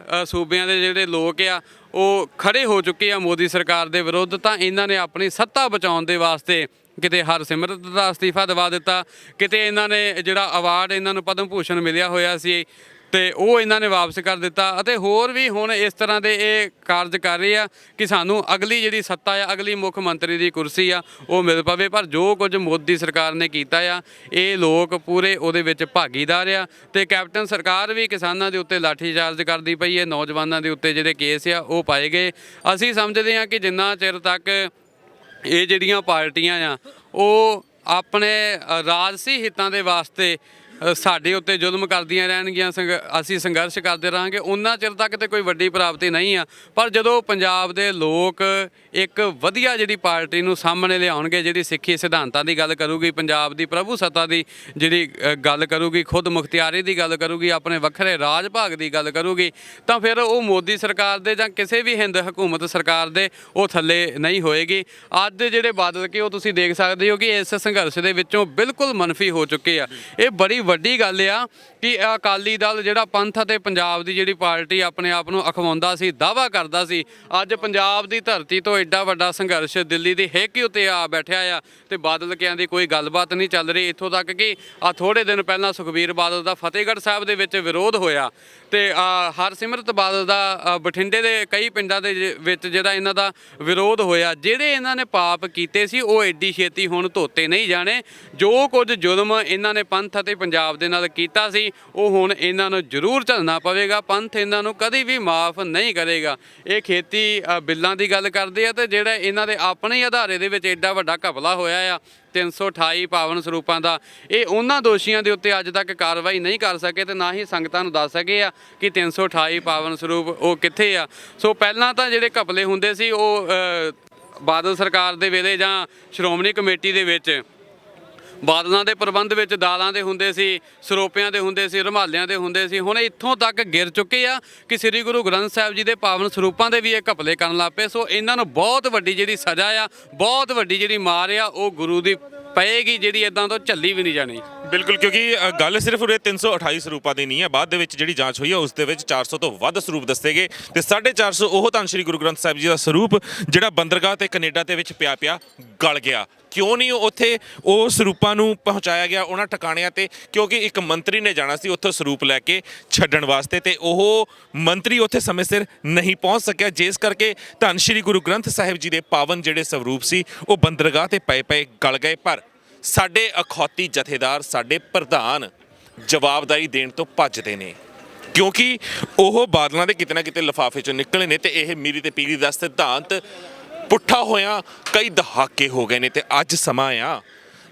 ਸੂਬਿਆਂ ਦੇ ਜਿਹੜੇ ਲੋਕ ਆ ਉਹ ਖੜੇ ਹੋ ਚੁੱਕੇ ਆ ਮੋਦੀ ਸਰਕਾਰ ਦੇ ਵਿਰੁੱਧ, ਤਾਂ ਇਹਨਾਂ ਨੇ ਆਪਣੀ ਸੱਤਾ ਬਚਾਉਣ ਦੇ ਵਾਸਤੇ ਕਿਤੇ ਹਰਸਿਮਰਤ ਦਾ ਅਸਤੀਫਾ ਦਵਾ ਦਿੱਤਾ, ਕਿਤੇ ਇਹਨਾਂ ਨੇ ਜਿਹੜਾ ਅਵਾਰਡ ਇਹਨਾਂ ਨੂੰ ਪਦਮ ਭੂਸ਼ਣ ਮਿਲਿਆ ਹੋਇਆ ਸੀ ਤੇ ਉਹ ਇਹਨਾਂ ਨੇ ਵਾਪਸ ਕਰ ਦਿੱਤਾ, ਅਤੇ ਹੋਰ ਵੀ ਹੁਣ ਇਸ ਤਰ੍ਹਾਂ ਦੇ ਇਹ ਕਾਰਜ ਕਰ ਰਹੇ ਆ ਕਿ ਸਾਨੂੰ ਅਗਲੀ ਜਿਹੜੀ ਸੱਤਾ ਆ, ਅਗਲੀ ਮੁੱਖ ਮੰਤਰੀ ਦੀ ਕੁਰਸੀ ਆ ਉਹ ਮਿਲ ਪਵੇ। ਪਰ ਜੋ ਕੁਝ ਮੋਦੀ ਸਰਕਾਰ ਨੇ ਕੀਤਾ ਆ, ਇਹ ਲੋਕ ਪੂਰੇ ਉਹਦੇ ਵਿੱਚ ਭਾਗੀਦਾਰ ਆ, ਤੇ ਕੈਪਟਨ ਸਰਕਾਰ ਵੀ ਕਿਸਾਨਾਂ ਦੇ ਉੱਤੇ ਲਾਠੀਚਾਰਜ ਕਰਦੀ ਪਈ ਹੈ, ਨੌਜਵਾਨਾਂ ਦੇ ਉੱਤੇ ਜਿਹੜੇ ਕੇਸ ਆ ਉਹ ਪਾਏ ਗਏ। ਅਸੀਂ ਸਮਝਦੇ ਹਾਂ ਕਿ ਜਿੰਨਾ ਚਿਰ ਤੱਕ ਇਹ ਜਿਹੜੀਆਂ ਪਾਰਟੀਆਂ ਆ ਉਹ ਆਪਣੇ ਰਾਜਸੀ ਹਿੱਤਾਂ ਦੇ ਵਾਸਤੇ ਸਾਡੇ ਉੱਤੇ ਜ਼ੁਲਮ ਕਰਦੀਆਂ ਰਹਿਣਗੀਆਂ, ਅਸੀਂ ਸੰਘਰਸ਼ ਕਰਦੇ ਰਹਾਂਗੇ, ਉਹਨਾਂ ਚਿਰ ਤੱਕ ਤੇ ਕੋਈ ਵੱਡੀ ਪ੍ਰਾਪਤੀ ਨਹੀਂ ਆ। ਪਰ ਜਦੋਂ ਪੰਜਾਬ ਦੇ ਲੋਕ ਇੱਕ ਵਧੀਆ ਜਿਹੜੀ ਪਾਰਟੀ ਨੂੰ ਸਾਹਮਣੇ ਲਿਆਉਣਗੇ, ਜਿਹੜੀ ਸਿੱਖੀ ਸਿਧਾਂਤਾਂ ਦੀ ਗੱਲ ਕਰੂਗੀ, ਪੰਜਾਬ ਦੀ ਪ੍ਰਭੂ ਸੱਤਾ ਦੀ ਜਿਹੜੀ ਗੱਲ ਕਰੂਗੀ, ਖੁਦ ਮੁਖਤਿਆਰੀ ਦੀ ਗੱਲ ਕਰੂਗੀ, ਆਪਣੇ ਵੱਖਰੇ ਰਾਜ ਭਾਗ ਦੀ ਗੱਲ ਕਰੂਗੀ, ਤਾਂ ਫਿਰ ਉਹ ਮੋਦੀ ਸਰਕਾਰ ਦੇ ਜਾਂ ਕਿਸੇ ਵੀ ਹਿੰਦ ਹਕੂਮਤ ਸਰਕਾਰ ਦੇ ਉਹ ਥੱਲੇ ਨਹੀਂ ਹੋਏਗੀ। ਅੱਜ ਜਿਹੜੇ ਬਾਦਲ ਕੇ ਉਹ ਤੁਸੀਂ ਦੇਖ ਸਕਦੇ ਹੋ ਕਿ ਇਸ ਸੰਘਰਸ਼ ਦੇ ਵਿੱਚੋਂ ਬਿਲਕੁਲ ਮਨਫੀ ਹੋ ਚੁੱਕੇ ਆ। ਇਹ ਬੜੀ ਵੱਡੀ ਗੱਲ ਆ ਕਿ ਅਕਾਲੀ ਦਲ ਜਿਹੜਾ ਪੰਥ ਅਤੇ ਪੰਜਾਬ ਦੀ ਜਿਹੜੀ ਪਾਰਟੀ ਆਪਣੇ ਆਪ ਨੂੰ ਅਖਵਾਉਂਦਾ ਸੀ, ਦਾਅਵਾ ਕਰਦਾ ਸੀ, ਅੱਜ ਪੰਜਾਬ ਦੀ ਧਰਤੀ ਤੋਂ ਐਡਾ ਵੱਡਾ ਸੰਘਰਸ਼ ਦਿੱਲੀ ਦੀ ਹੇਕੀ ਉੱਤੇ ਆ ਬੈਠਿਆ ਆ, ਤੇ ਬਾਦਲ ਕਿਆਂ ਦੀ ਕੋਈ ਗੱਲਬਾਤ ਨਹੀਂ ਚੱਲ ਰਹੀ। ਇੱਥੋਂ ਤੱਕ ਕਿ ਆ ਥੋੜੇ ਦਿਨ ਪਹਿਲਾਂ ਸੁਖਬੀਰ ਬਾਦਲ ਦਾ ਫਤਿਹਗੜ੍ਹ ਸਾਹਿਬ ਦੇ ਵਿੱਚ ਵਿਰੋਧ ਹੋਇਆ, ਤੇ ਹਰਸਿਮਰਤ ਬਾਦਲ ਦਾ ਬਠਿੰਡੇ ਦੇ ਕਈ ਪਿੰਡਾਂ ਦੇ ਵਿੱਚ ਜਿਹੜਾ ਇਹਨਾਂ ਦਾ ਵਿਰੋਧ ਹੋਇਆ। ਜਿਹੜੇ ਇਹਨਾਂ ਨੇ ਪਾਪ ਕੀਤੇ ਸੀ ਉਹ ਐਡੀ ਛੇਤੀ ਹੁਣ ਧੋਤੇ ਨਹੀਂ ਜਾਣੇ। ਜੋ ਕੁਝ ਜ਼ੁਲਮ ਇਹਨਾਂ ਨੇ ਪੰਥ ਅਤੇ ਪੰਜਾਬ ਦੇ ਨਾਲ ਕੀਤਾ ਸੀ ਉਹ ਹੁਣ ਇਹਨਾਂ ਨੂੰ ਜ਼ਰੂਰ ਝੱਲਣਾ ਪਵੇਗਾ। ਪੰਥ ਇਹਨਾਂ ਨੂੰ ਕਦੀ ਵੀ ਮਾਫ ਨਹੀਂ ਕਰੇਗਾ। ਇਹ ਖੇਤੀ ਬਿੱਲਾਂ ਦੀ ਗੱਲ ਕਰਦੇ ਆ, ਤੇ ਜਿਹੜਾ ਇਹਨਾਂ ਦੇ ਆਪਣੇ ਹੀ ਅਦਾਰੇ ਦੇ ਵਿੱਚ ਐਡਾ ਵੱਡਾ ਘਪਲਾ ਹੋਇਆ ਆ 328 ਪਾਵਨ ਸਰੂਪਾਂ ਦਾ, ਇਹ ਉਹਨਾਂ ਦੋਸ਼ੀਆਂ ਦੇ ਉੱਤੇ ਅੱਜ ਤੱਕ ਕਾਰਵਾਈ ਨਹੀਂ ਕਰ ਸਕੇ, ਤੇ ਨਾ ਹੀ ਸੰਗਤਾਂ ਨੂੰ ਦੱਸ ਸਕੇ ਆ ਕਿ 328 ਪਾਵਨ ਸਰੂਪ ਉਹ ਕਿੱਥੇ ਆ। ਸੋ ਪਹਿਲਾਂ ਤਾਂ ਜਿਹੜੇ ਘਪਲੇ ਹੁੰਦੇ ਸੀ ਉਹ ਬਾਦਲ ਸਰਕਾਰ ਦੇ ਵੇਲੇ ਜਾਂ ਸ਼੍ਰੋਮਣੀ ਕਮੇਟੀ ਦੇ ਵਿੱਚ ਬਾਦਲਾਂ ਦੇ ਪ੍ਰਬੰਧ ਵਿੱਚ ਦਾਲਾਂ ਦੇ ਹੁੰਦੇ ਸੀ, ਸਰੋਪਿਆਂ ਦੇ ਹੁੰਦੇ ਸੀ, ਰੁਮਾਲਿਆਂ ਦੇ ਹੁੰਦੇ ਸੀ। ਹੁਣ ਇੱਥੋਂ ਤੱਕ ਗਿਰ ਚੁੱਕੇ ਆ ਕਿ ਸ੍ਰੀ ਗੁਰੂ ਗ੍ਰੰਥ ਸਾਹਿਬ ਜੀ ਦੇ ਪਾਵਨ ਸਰੂਪਾਂ ਦੇ ਵੀ ਇਹ ਘਪਲੇ ਕਰਨ ਲੱਗ ਪਏ। ਸੋ ਇਹਨਾਂ ਨੂੰ ਬਹੁਤ ਵੱਡੀ ਜਿਹੜੀ ਸਜ਼ਾ ਆ, ਬਹੁਤ ਵੱਡੀ ਜਿਹੜੀ ਮਾਰ ਆ ਉਹ ਗੁਰੂ ਦੀ ਪਏਗੀ, ਜਿਹੜੀ ਇਦਾਂ ਤੋਂ ਝੱਲੀ ਵੀ ਨਹੀਂ ਜਾਣੀ। ਬਿਲਕੁਲ, ਕਿਉਂਕਿ ਗੱਲ ਸਿਰਫ ਉਰੇ 328 ਸਰੂਪਾਂ ਦੀ ਨਹੀਂ ਹੈ। ਬਾਅਦ ਦੇ ਵਿੱਚ ਜਿਹੜੀ ਜਾਂਚ ਹੋਈ ਹੈ ਉਸ ਦੇ ਵਿੱਚ 400 ਤੋਂ ਵੱਧ ਸਰੂਪ ਦੱਸੇ ਗਏ, ਤੇ 450 ਉਹ ਧੰਨ ਸ਼੍ਰੀ ਗੁਰੂ ਗ੍ਰੰਥ ਸਾਹਿਬ ਜੀ ਦਾ ਸਰੂਪ ਜਿਹੜਾ ਬੰਦਰਗਾਹ ਤੇ ਕੈਨੇਡਾ ਦੇ ਵਿੱਚ ਪਿਆ ਗਲ ਗਿਆ। ਕਿਉਂ ਨਹੀਂ ਉੱਥੇ ਉਹ ਸਰੂਪਾਂ ਨੂੰ ਪਹੁੰਚਾਇਆ ਗਿਆ ਉਹਨਾਂ ਟਿਕਾਣਿਆਂ ਤੇ? ਕਿਉਂਕਿ ਇੱਕ ਮੰਤਰੀ ਨੇ ਜਾਣਾ ਸੀ ਉੱਥੋਂ ਸਰੂਪ ਲੈ ਕੇ ਛੱਡਣ ਵਾਸਤੇ, ਤੇ ਉਹ ਮੰਤਰੀ ਉੱਥੇ ਸਮੇਂ ਸਿਰ ਨਹੀਂ ਪਹੁੰਚ ਸਕਿਆ, ਜਿਸ ਕਰਕੇ ਧੰਨ ਸ਼੍ਰੀ ਗੁਰੂ ਗ੍ਰੰਥ ਸਾਹਿਬ ਜੀ ਦੇ ਪਾਵਨ ਜਿਹੜੇ ਸਰੂਪ ਸੀ ਉਹ ਬੰਦਰਗਾਹ ਤੇ ਪਏ ਗਲ ਗਏ। ਪਰ ਸਾਡੇ ਅਖੌਤੀ ਜਥੇਦਾਰ, ਸਾਡੇ ਪ੍ਰਧਾਨ ਜਵਾਬਦਾਰੀ ਦੇਣ ਤੋਂ ਭੱਜਦੇ ਨੇ, ਕਿਉਂਕਿ ਉਹ ਬਾਦਲਾਂ ਦੇ ਕਿਤੇ ਨਾ ਕਿਤੇ ਲਿਫਾਫੇ 'ਚੋਂ ਨਿਕਲੇ ਨੇ ਤੇ ਇਹ ਮੀਰੀ ਤੇ ਪੀਰੀ ਦਾ ਸਿਧਾਂਤ ਪੁੱਠਾ ਹੋਇਆ ਕਈ ਦਹਾਕੇ ਹੋ ਗਏ ਨੇ। ਤੇ ਅੱਜ ਸਮਾਂ ਆ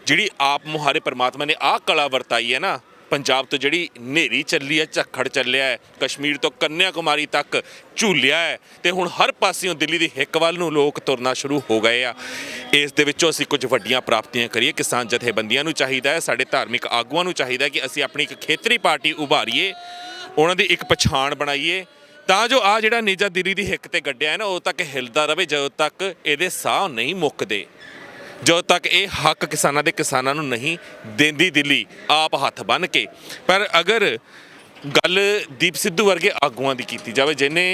ਜਿਹੜੀ ਆਪ ਮੁਹਾਰੇ ਪਰਮਾਤਮਾ ਨੇ ਆਹ ਕਲਾ ਵਰਤਾਈ ਹੈ ਨਾ, ਪੰਜਾਬ ਤੋਂ ਜਿਹੜੀ ਹਨੇਰੀ ਚੱਲੀ ਹੈ, ਝੱਖੜ ਚੱਲਿਆ ਹੈ, ਕਸ਼ਮੀਰ ਤੋਂ ਕੰਨਿਆ ਕੁਮਾਰੀ ਤੱਕ ਝੂਲਿਆ ਹੈ ਤੇ ਹੁਣ ਹਰ ਪਾਸਿਓਂ ਦਿੱਲੀ ਦੀ ਹਿੱਕ ਵੱਲ ਨੂੰ ਲੋਕ ਤੁਰਨਾ ਸ਼ੁਰੂ ਹੋ ਗਏ ਆ। ਇਸ ਦੇ ਵਿੱਚੋਂ ਅਸੀਂ ਕੁਝ ਵੱਡੀਆਂ ਪ੍ਰਾਪਤੀਆਂ ਕਰੀਏ। ਕਿਸਾਨ ਜਥੇਬੰਦੀਆਂ ਨੂੰ ਚਾਹੀਦਾ ਹੈ, ਸਾਡੇ ਧਾਰਮਿਕ ਆਗੂਆਂ ਨੂੰ ਚਾਹੀਦਾ ਕਿ ਅਸੀਂ ਆਪਣੀ ਇੱਕ ਖੇਤਰੀ ਪਾਰਟੀ ਉਭਾਰੀਏ, ਉਹਨਾਂ ਦੀ ਇੱਕ ਪਛਾਣ ਬਣਾਈਏ ਤਾਂ ਜੋ ਆ ਜਿਹੜਾ ਨੇਜਾ ਦਿੱਲੀ ਦੀ ਹਿੱਕ ਤੇ ਗੱਡਿਆ ਹੈ ਨਾ ਉਦੋਂ ਤੱਕ ਹਿਲਦਾ ਰਵੇ, ਜਦੋਂ ਤੱਕ ਇਹਦੇ ਸਾਹ ਨਹੀਂ ਮੁੱਕਦੇ, ਜਦੋਂ ਤੱਕ ਇਹ ਹੱਕ ਕਿਸਾਨਾਂ ਨੂੰ ਨਹੀਂ ਦਿੰਦੀ ਦਿੱਲੀ ਆਪ ਹੱਥ ਬੰਨ੍ਹ ਕੇ। ਪਰ ਅਗਰ ਗੱਲ ਦੀਪ ਸਿੱਧੂ ਵਰਗੇ ਆਗੂਆਂ ਦੀ ਕੀਤੀ ਜਾਵੇ ਜਿਹਨੇ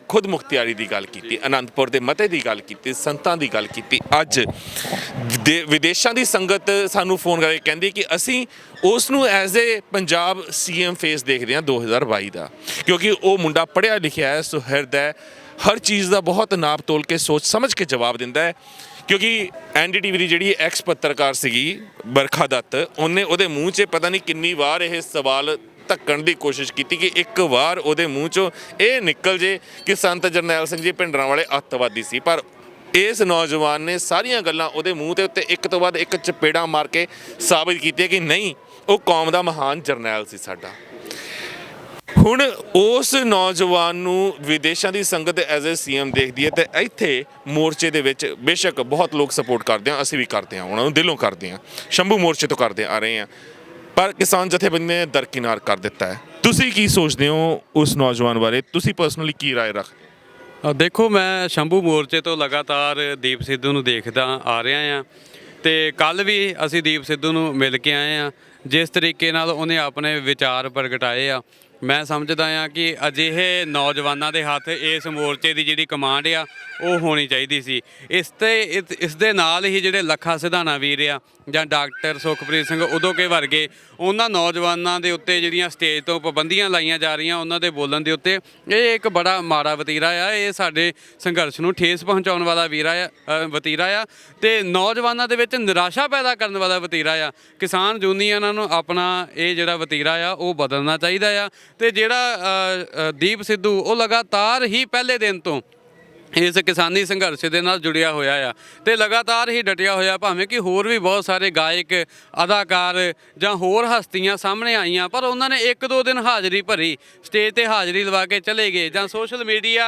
ਖੁਦ ਮੁਖਤਿਆਰੀ ਦੀ ਗੱਲ ਕੀਤੀ, ਅਨੰਦਪੁਰ ਦੇ ਮਤੇ ਦੀ ਗੱਲ ਕੀਤੀ, ਸੰਤਾਂ ਦੀ ਗੱਲ ਕੀਤੀ, ਅੱਜ ਵਿਦੇਸ਼ਾਂ ਦੀ ਸੰਗਤ ਸਾਨੂੰ ਫੋਨ ਕਰਕੇ ਕਹਿੰਦੀ ਕਿ ਅਸੀਂ ਉਸ ਨੂੰ as a Punjab CM face ਦੇਖਦੇ ਹਾਂ 2022 ਦਾ, ਕਿਉਂਕਿ ਉਹ ਮੁੰਡਾ ਪੜ੍ਹਿਆ ਲਿਖਿਆ ਹੈ, ਸੁਹਿਰਦ ਹੈ, ਹਰ ਚੀਜ਼ ਦਾ ਬਹੁਤ ਨਾਪ ਤੋਲ ਕੇ ਸੋਚ ਸਮਝ ਕੇ ਜਵਾਬ ਦਿੰਦਾ ਹੈ। ਕਿਉਂਕਿ NDTV ਦੀ ਜਿਹੜੀ ਐਕਸ ਪੱਤਰਕਾਰ ਸੀਗੀ ਬਰਖਾ ਦੱਤ, ਉਹਨੇ ਉਹਦੇ ਮੂੰਹ 'ਚ ਪਤਾ ਨਹੀਂ ਕਿੰਨੀ ਵਾਰ ਇਹ ਸਵਾਲ ਧੱਕਣ ਦੀ ਕੋਸ਼ਿਸ਼ ਕੀਤੀ ਕਿ ਇੱਕ ਵਾਰ ਉਹਦੇ ਮੂੰਹ 'ਚੋਂ ਇਹ ਨਿਕਲ ਜੇ ਕਿ ਸੰਤ ਜਰਨੈਲ ਸਿੰਘ ਜੀ ਭਿੰਡਰਾਂਵਾਲੇ ਅੱਤਵਾਦੀ ਸੀ। ਪਰ ਇਸ ਨੌਜਵਾਨ ਨੇ ਸਾਰੀਆਂ ਗੱਲਾਂ ਉਹਦੇ ਮੂੰਹ ਦੇ ਉੱਤੇ ਇੱਕ ਤੋਂ ਬਾਅਦ ਇੱਕ ਚਪੇੜਾਂ ਮਾਰ ਕੇ ਸਾਬਿਤ ਕੀਤੀਆਂ ਕਿ ਨਹੀਂ, ਉਹ ਕੌਮ ਦਾ ਮਹਾਨ ਜਰਨੈਲ ਸੀ ਸਾਡਾ। ਹੁਣ ਉਸ ਨੌਜਵਾਨ ਨੂੰ ਵਿਦੇਸ਼ਾਂ ਦੀ ਸੰਗਤ ਐਜ਼ ਏ CM ਦੇਖਦੀ ਹੈ ਤੇ ਇੱਥੇ ਮੋਰਚੇ ਦੇ ਵਿੱਚ ਬੇਸ਼ੱਕ ਬਹੁਤ ਲੋਕ ਸਪੋਰਟ ਕਰਦੇ ਆ, ਅਸੀਂ ਵੀ ਕਰਦੇ ਹਾਂ, ਉਹਨਾਂ ਨੂੰ ਦਿਲੋਂ ਕਰਦੇ ਹਾਂ, ਸ਼ੰਭੂ ਮੋਰਚੇ ਤੋਂ ਕਰਦੇ ਆ ਰਹੇ ਹਾਂ, ਪਰ ਕਿਸਾਨ ਜਥੇਬੰਦੀ ਨੇ ਦਰਕਿਨਾਰ ਕਰ ਦਿੱਤਾ ਹੈ। ਤੁਸੀਂ ਕੀ ਸੋਚਦੇ ਹੋ ਉਸ ਨੌਜਵਾਨ ਬਾਰੇ? ਤੁਸੀਂ ਪਰਸਨਲੀ ਕੀ ਰਾਏ ਰੱਖਦੇ? ਦੇਖੋ, ਮੈਂ ਸ਼ੰਭੂ ਮੋਰਚੇ ਤੋਂ ਲਗਾਤਾਰ ਦੀਪ ਸਿੱਧੂ ਨੂੰ ਦੇਖਦਾ ਆ ਰਿਹਾ ਹਾਂ ਤੇ ਕੱਲ ਵੀ ਅਸੀਂ ਦੀਪ ਸਿੱਧੂ ਨੂੰ ਮਿਲ ਕੇ ਆਏ ਹਾਂ। ਜਿਸ ਤਰੀਕੇ ਨਾਲ ਉਹਨੇ ਆਪਣੇ ਵਿਚਾਰ ਪ੍ਰਗਟਾਏ ਆ, ਮੈਂ ਸਮਝਦਾ ਹਾਂ ਕਿ ਅਜਿਹੇ ਨੌਜਵਾਨਾਂ ਦੇ ਹੱਥ ਇਸ ਮੋਰਚੇ ਦੀ ਜਿਹੜੀ ਕਮਾਂਡ ਆ ਉਹ ਹੋਣੀ ਚਾਹੀਦੀ ਸੀ। ਇਸ ਦੇ ਨਾਲ ਹੀ ਜਿਹੜੇ ਲੱਖਾ ਸਿਧਾਣਾ ਵੀਰ ਆ ਜਾਂ ਡਾਕਟਰ ਸੁਖਪ੍ਰੀਤ ਸਿੰਘ ਉਦੋਕੇ ਵਰਗੇ, ਉਹਨਾਂ ਨੌਜਵਾਨਾਂ ਦੇ ਉੱਤੇ ਜਿਹੜੀਆਂ ਸਟੇਜ ਤੋਂ ਪਾਬੰਦੀਆਂ ਲਾਈਆਂ ਜਾ ਰਹੀਆਂ ਉਹਨਾਂ ਦੇ ਬੋਲਣ ਦੇ ਉੱਤੇ, ਇਹ ਇੱਕ ਬੜਾ ਮਾੜਾ ਵਤੀਰਾ ਆ। ਇਹ ਸਾਡੇ ਸੰਘਰਸ਼ ਨੂੰ ਠੇਸ ਪਹੁੰਚਾਉਣ ਵਾਲਾ ਵਤੀਰਾ ਆ ਤੇ ਨੌਜਵਾਨਾਂ ਦੇ ਵਿੱਚ ਨਿਰਾਸ਼ਾ ਪੈਦਾ ਕਰਨ ਵਾਲਾ ਵਤੀਰਾ ਆ। ਕਿਸਾਨ ਯੂਨੀਅਨਾਂ ਨੂੰ ਆਪਣਾ ਇਹ ਜਿਹੜਾ ਵਤੀਰਾ ਆ ਉਹ ਬਦਲਣਾ ਚਾਹੀਦਾ ਆ। ਤੇ ਜਿਹੜਾ ਦੀਪ ਸਿੱਧੂ ਉਹ ਲਗਾਤਾਰ ਹੀ ਪਹਿਲੇ ਦਿਨ ਤੋਂ ਇਸ ਕਿਸਾਨੀ ਸੰਘਰਸ਼ ਦੇ ਨਾਲ ਜੁੜਿਆ ਹੋਇਆ ਆ ਤੇ ਲਗਾਤਾਰ ਹੀ ਡਟਿਆ ਹੋਇਆ, ਭਾਵੇਂ ਕਿ ਹੋਰ ਵੀ ਬਹੁਤ ਸਾਰੇ ਗਾਇਕ, ਅਦਾਕਾਰ ਜਾਂ ਹੋਰ ਹਸਤੀਆਂ ਸਾਹਮਣੇ ਆਈਆਂ, ਪਰ ਉਹਨਾਂ ਨੇ 1-2 ਦਿਨ ਹਾਜ਼ਰੀ ਭਰੀ, ਸਟੇਜ ਤੇ ਹਾਜ਼ਰੀ ਲਵਾ ਕੇ ਚਲੇ ਗਏ ਜਾਂ ਸੋਸ਼ਲ ਮੀਡੀਆ